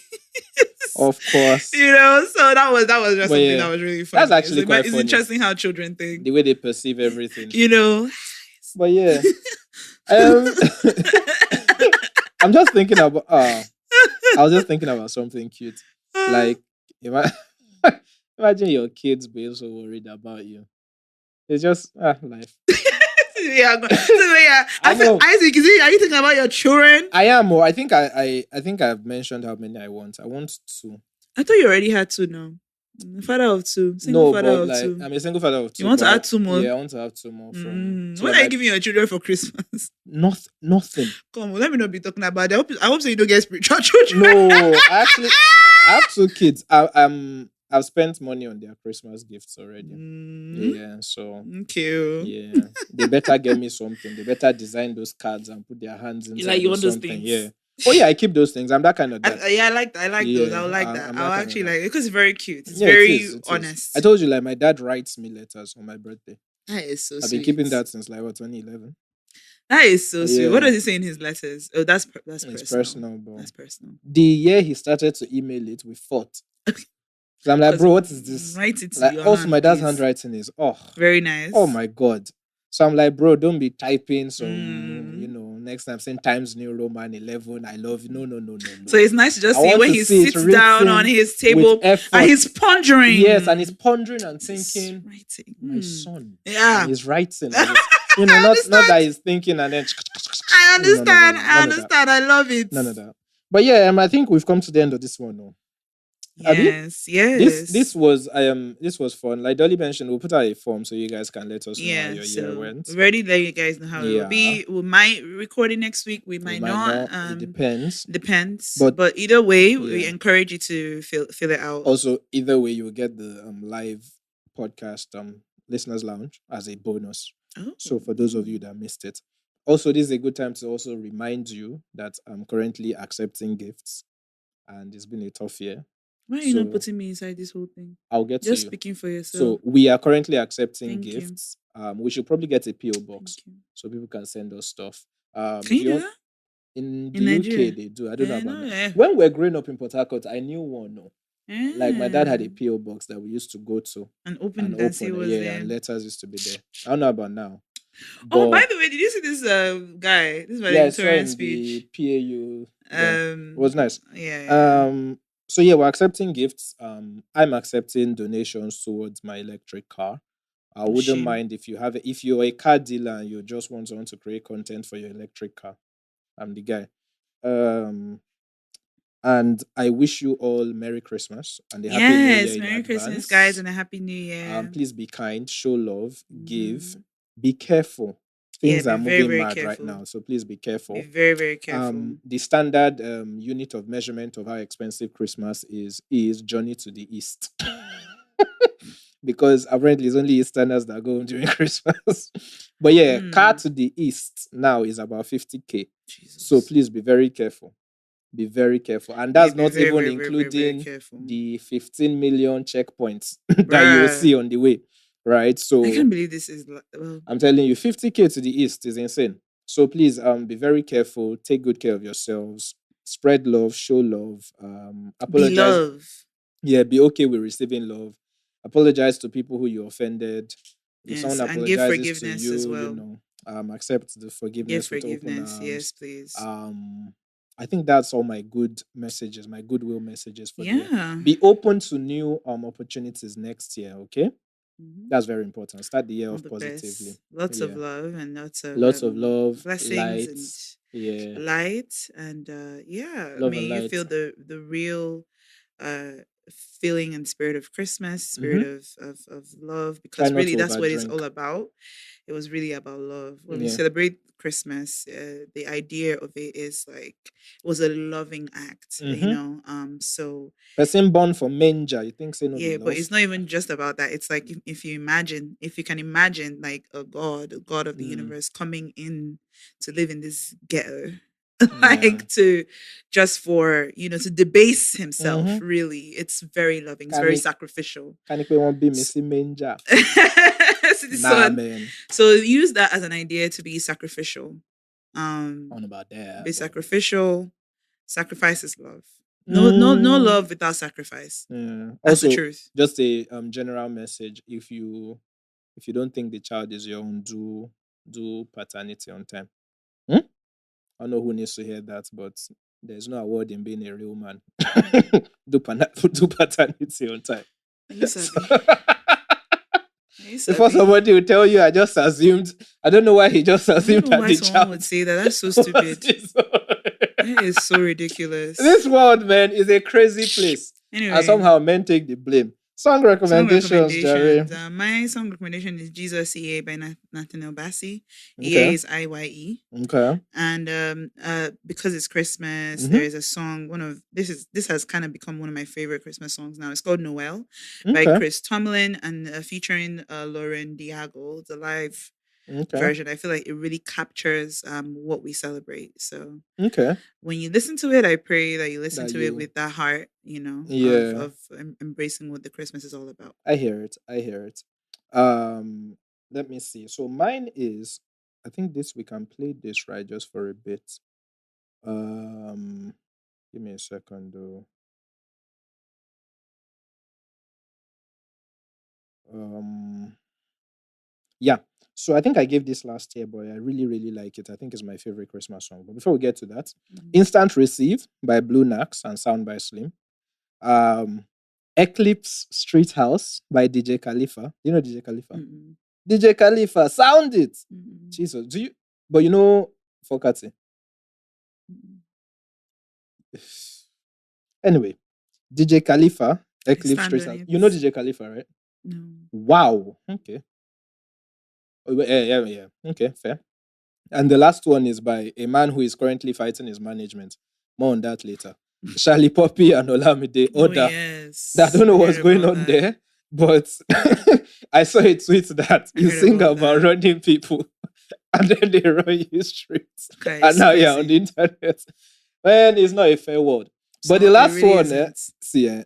Of course. So that was just something that was really funny. That's actually quite funny. It's interesting how children think. The way they perceive everything. But yeah. I'm just thinking about I was just thinking about something cute. Like imagine your kids being so worried about you. It's just life. Isaac, are you thinking about your children? I am. I think I've mentioned how many I want. I want 2. I thought you already had 2 now. Father of 2. Single father of 2. I'm a single father of 2. You want to add 2 more? Yeah, I want to have 2 more from. What are you giving your children for Christmas? Nothing. Come on, let me not be talking about it. I hope so you don't get spiritual children. No, I have 2 kids. I've spent money on their Christmas gifts already. Yeah, so okay. Yeah, they better get me something. They better design those cards and put their hands inside. Like you want something. Those things? Yeah. Oh yeah, I keep those things. I'm that kind of dad. I like those. I would like that. I'll actually like it because it's very cute. It's very honest. I told you, like my dad writes me letters on my birthday. That is so sweet. I've been keeping that since like 2011. That is so sweet. What does he say in his letters? Oh, that's personal. It's personal, bro. That's personal. The year he started to email it, we fought. So I'm like, bro, what is this? Write it to like, your also, hand, my dad's please. handwriting is very nice. Oh my god. So I'm like, bro, don't be typing some, next time saying Times New Roman 11. I love you. No. So it's nice to just see when he sits down on his table and he's pondering. Yes, and he's pondering and thinking, writing. My son. Yeah. And he's writing. Not that he's thinking and then. I understand. I understand. I love it. None of that. But yeah, I think we've come to the end of this one. No? Abi? Yes, This was fun. Like Dolly mentioned, we'll put out a form so you guys can let us know how Yeah, your year so went. we're ready to let you guys know how it will Yeah. be. We might record it next week. We We might might not. not. It depends. Depends. But But either way, we yeah. encourage you to fill it out. Also, either way, you will get the live podcast listeners lounge as a bonus. Oh, So for those of you that missed it, also this is a good time to also remind you that I'm currently accepting gifts, and it's been a tough year. why are you not So putting me inside this whole thing? I'll get to Just you. speaking for yourself. So we are currently accepting Thank you. gifts. We should probably get a PO box Thank you. so people can send us stuff. Can If you do want, that? in the In Nigeria? UK they do. I don't know Eh, about no, now. eh. When we were growing up in Port Harcourt, I knew one. No, like my dad had a Eh. PO box that we used to go to And open and it and see open it. what's Yeah, there. and letters used to be there. I don't know about now. Oh, by But the way, did you see this guy? This yeah, I saw valedictorian in speech. the PAU. It was nice. Yeah. So yeah, we're accepting gifts. I'm accepting donations towards my electric car. I wouldn't Shame. mind if you're a car dealer and you just want someone to create content for your electric car. I'm the guy. And I wish you all Merry Christmas and a Happy New Year Yes, in Merry advance. Christmas, guys, and a Happy New Year. Please be kind, show love, give, Mhm. be careful. Yeah, Things be are very, moving very mad right careful. now, so please be careful. Be very, very careful. The standard unit of measurement of how expensive Christmas is journey to the east. Because apparently it's only Easterners that go home during Christmas. But yeah, car to the east now is about 50K. Jesus. So please be very careful. Be very careful. And Yeah, that's be not very, even very, very, very, very including careful. the 15 million checkpoints that you will Bruh. see on the way. Right. So I can't believe this is. I'm telling you, 50K to the east is insane. So please be very careful, take good care of yourselves, spread love, show love, Be apologize. love. Yeah, be okay with receiving love. Apologize to people who you offended. If Yes, someone and give apologizes to forgiveness you, as well. accept the Give forgiveness with open forgiveness. arms. Yes, please. I think that's all my good messages, my goodwill messages for the year. Yeah. Be open to new opportunities next year, okay? Mhm. That's very important. Start the year All off the positively. best. Lots of Yeah. love and lots of Love, blessings light. Yeah. and light and yeah. Love May and you light. feel the real feeling and spirit of Christmas, spirit of love, Try because not really to that's what it's overdrink. all about. It was really about love. When we Yeah. celebrate Christmas, the idea of it is like it was a loving act, you know. So Person born for manger, you think say no be yeah, but love? it's not even just about that. It's like if you imagine, if you can imagine like a god of the universe coming in to live in this ghetto, like to just for, you know, to debase himself, really. It's very loving, it's very sacrificial. Can it won't be missing manger? See the Nah, son? man. So use that as an idea to be sacrificial. On about that. Be sacrificial. Sacrifice is love. No love without sacrifice. Yeah. That's Also, the truth. just a general message. If you don't think the child is your own, do paternity on time. I don't know who needs to hear that, but there's no award in being a real man. do paternity on time. Before somebody will tell you, I just assumed. I don't know why he just assumed that the someone child would say that. That's so stupid. That is so ridiculous. This world, man, is a crazy place. Anyway, and somehow men take the blame. Song recommendations, Jerry. My song recommendation is Jesus EA by Nathaniel Bassey. Okay. EA is IYE. Okay. And because it's Christmas, there is a song. This has kind of become one of my favorite Christmas songs now. It's called Noel by Chris Tomlin and featuring Lauren Diago. It's a live version. I feel like it really captures what we celebrate. So when you listen to it, I pray that you listen to it with that heart, you know, of embracing what the Christmas is all about. I hear it. Let me see. So mine is, I think we can play this right just for a bit. Give me a second though. Yeah. So I think I gave this last year, but I really, really like it. I think it's my favorite Christmas song. But before we get to that, Instant Receive by Blue Nax and Sound by Slim. Eclipse Street House by DJ Khalifa. You know DJ Khalifa? DJ Khalifa, sound it. Jesus, do you? But you know Fokati. Anyway, DJ Khalifa, I Eclipse stand Trace. on it. You know DJ Khalifa, right? No. Wow. Okay. Oh, yeah. Okay, fair. And the last one is by a man who is currently fighting his management. More on that later. Charlie Poppy and Olamide Oh Oda. yes. I don't know I what's heard going about on that. there, but I saw a tweet that I you heard sing about about that. running people and then they run you straight. Okay, And it's now you're on the crazy. internet. Man, it's not a fair word. It's But the not- it last really one, isn't.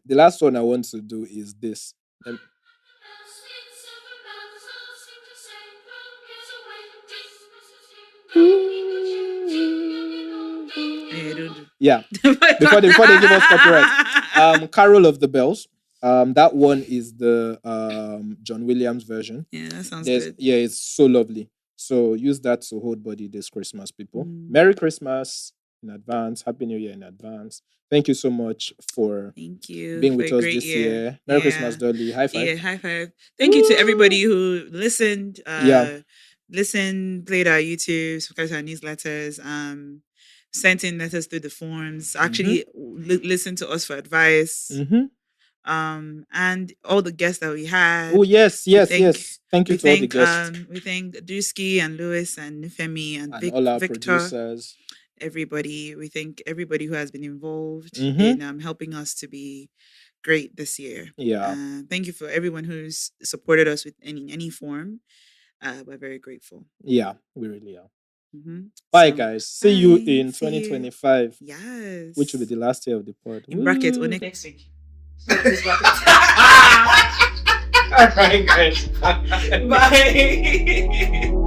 the last one I want to do is this. Yeah, don't do. Yeah. Before they give us copyright. Carol of the Bells. That one is the John Williams version. Yeah, that sounds good. Yeah, it's so lovely. So use that to hold body this Christmas, people. Merry Christmas in advance. Happy New Year in advance. Thank you so much for Thank you being for with a us great this year. year. Merry Christmas, Dolly. High five. Yeah, high five. Thank you to everybody who listened. Yeah. Listened, played our YouTube, subscribed to our newsletters, sent in letters through the forms, actually listened to us for advice. And all the guests that we had. Oh yes. Thank you to all the guests. We thank Dusky and Lewis and Nifemi and all our Victor. producers. Everybody. We thank everybody who has been involved in helping us to be great this year. Yeah. Thank you for everyone who's supported us with any form. We're very grateful. Yeah, we really are. Bye, guys. See you in See you. 2025. Yes. Which will be the last year of the pod. In brackets, Woo. next week. All right, guys. Bye.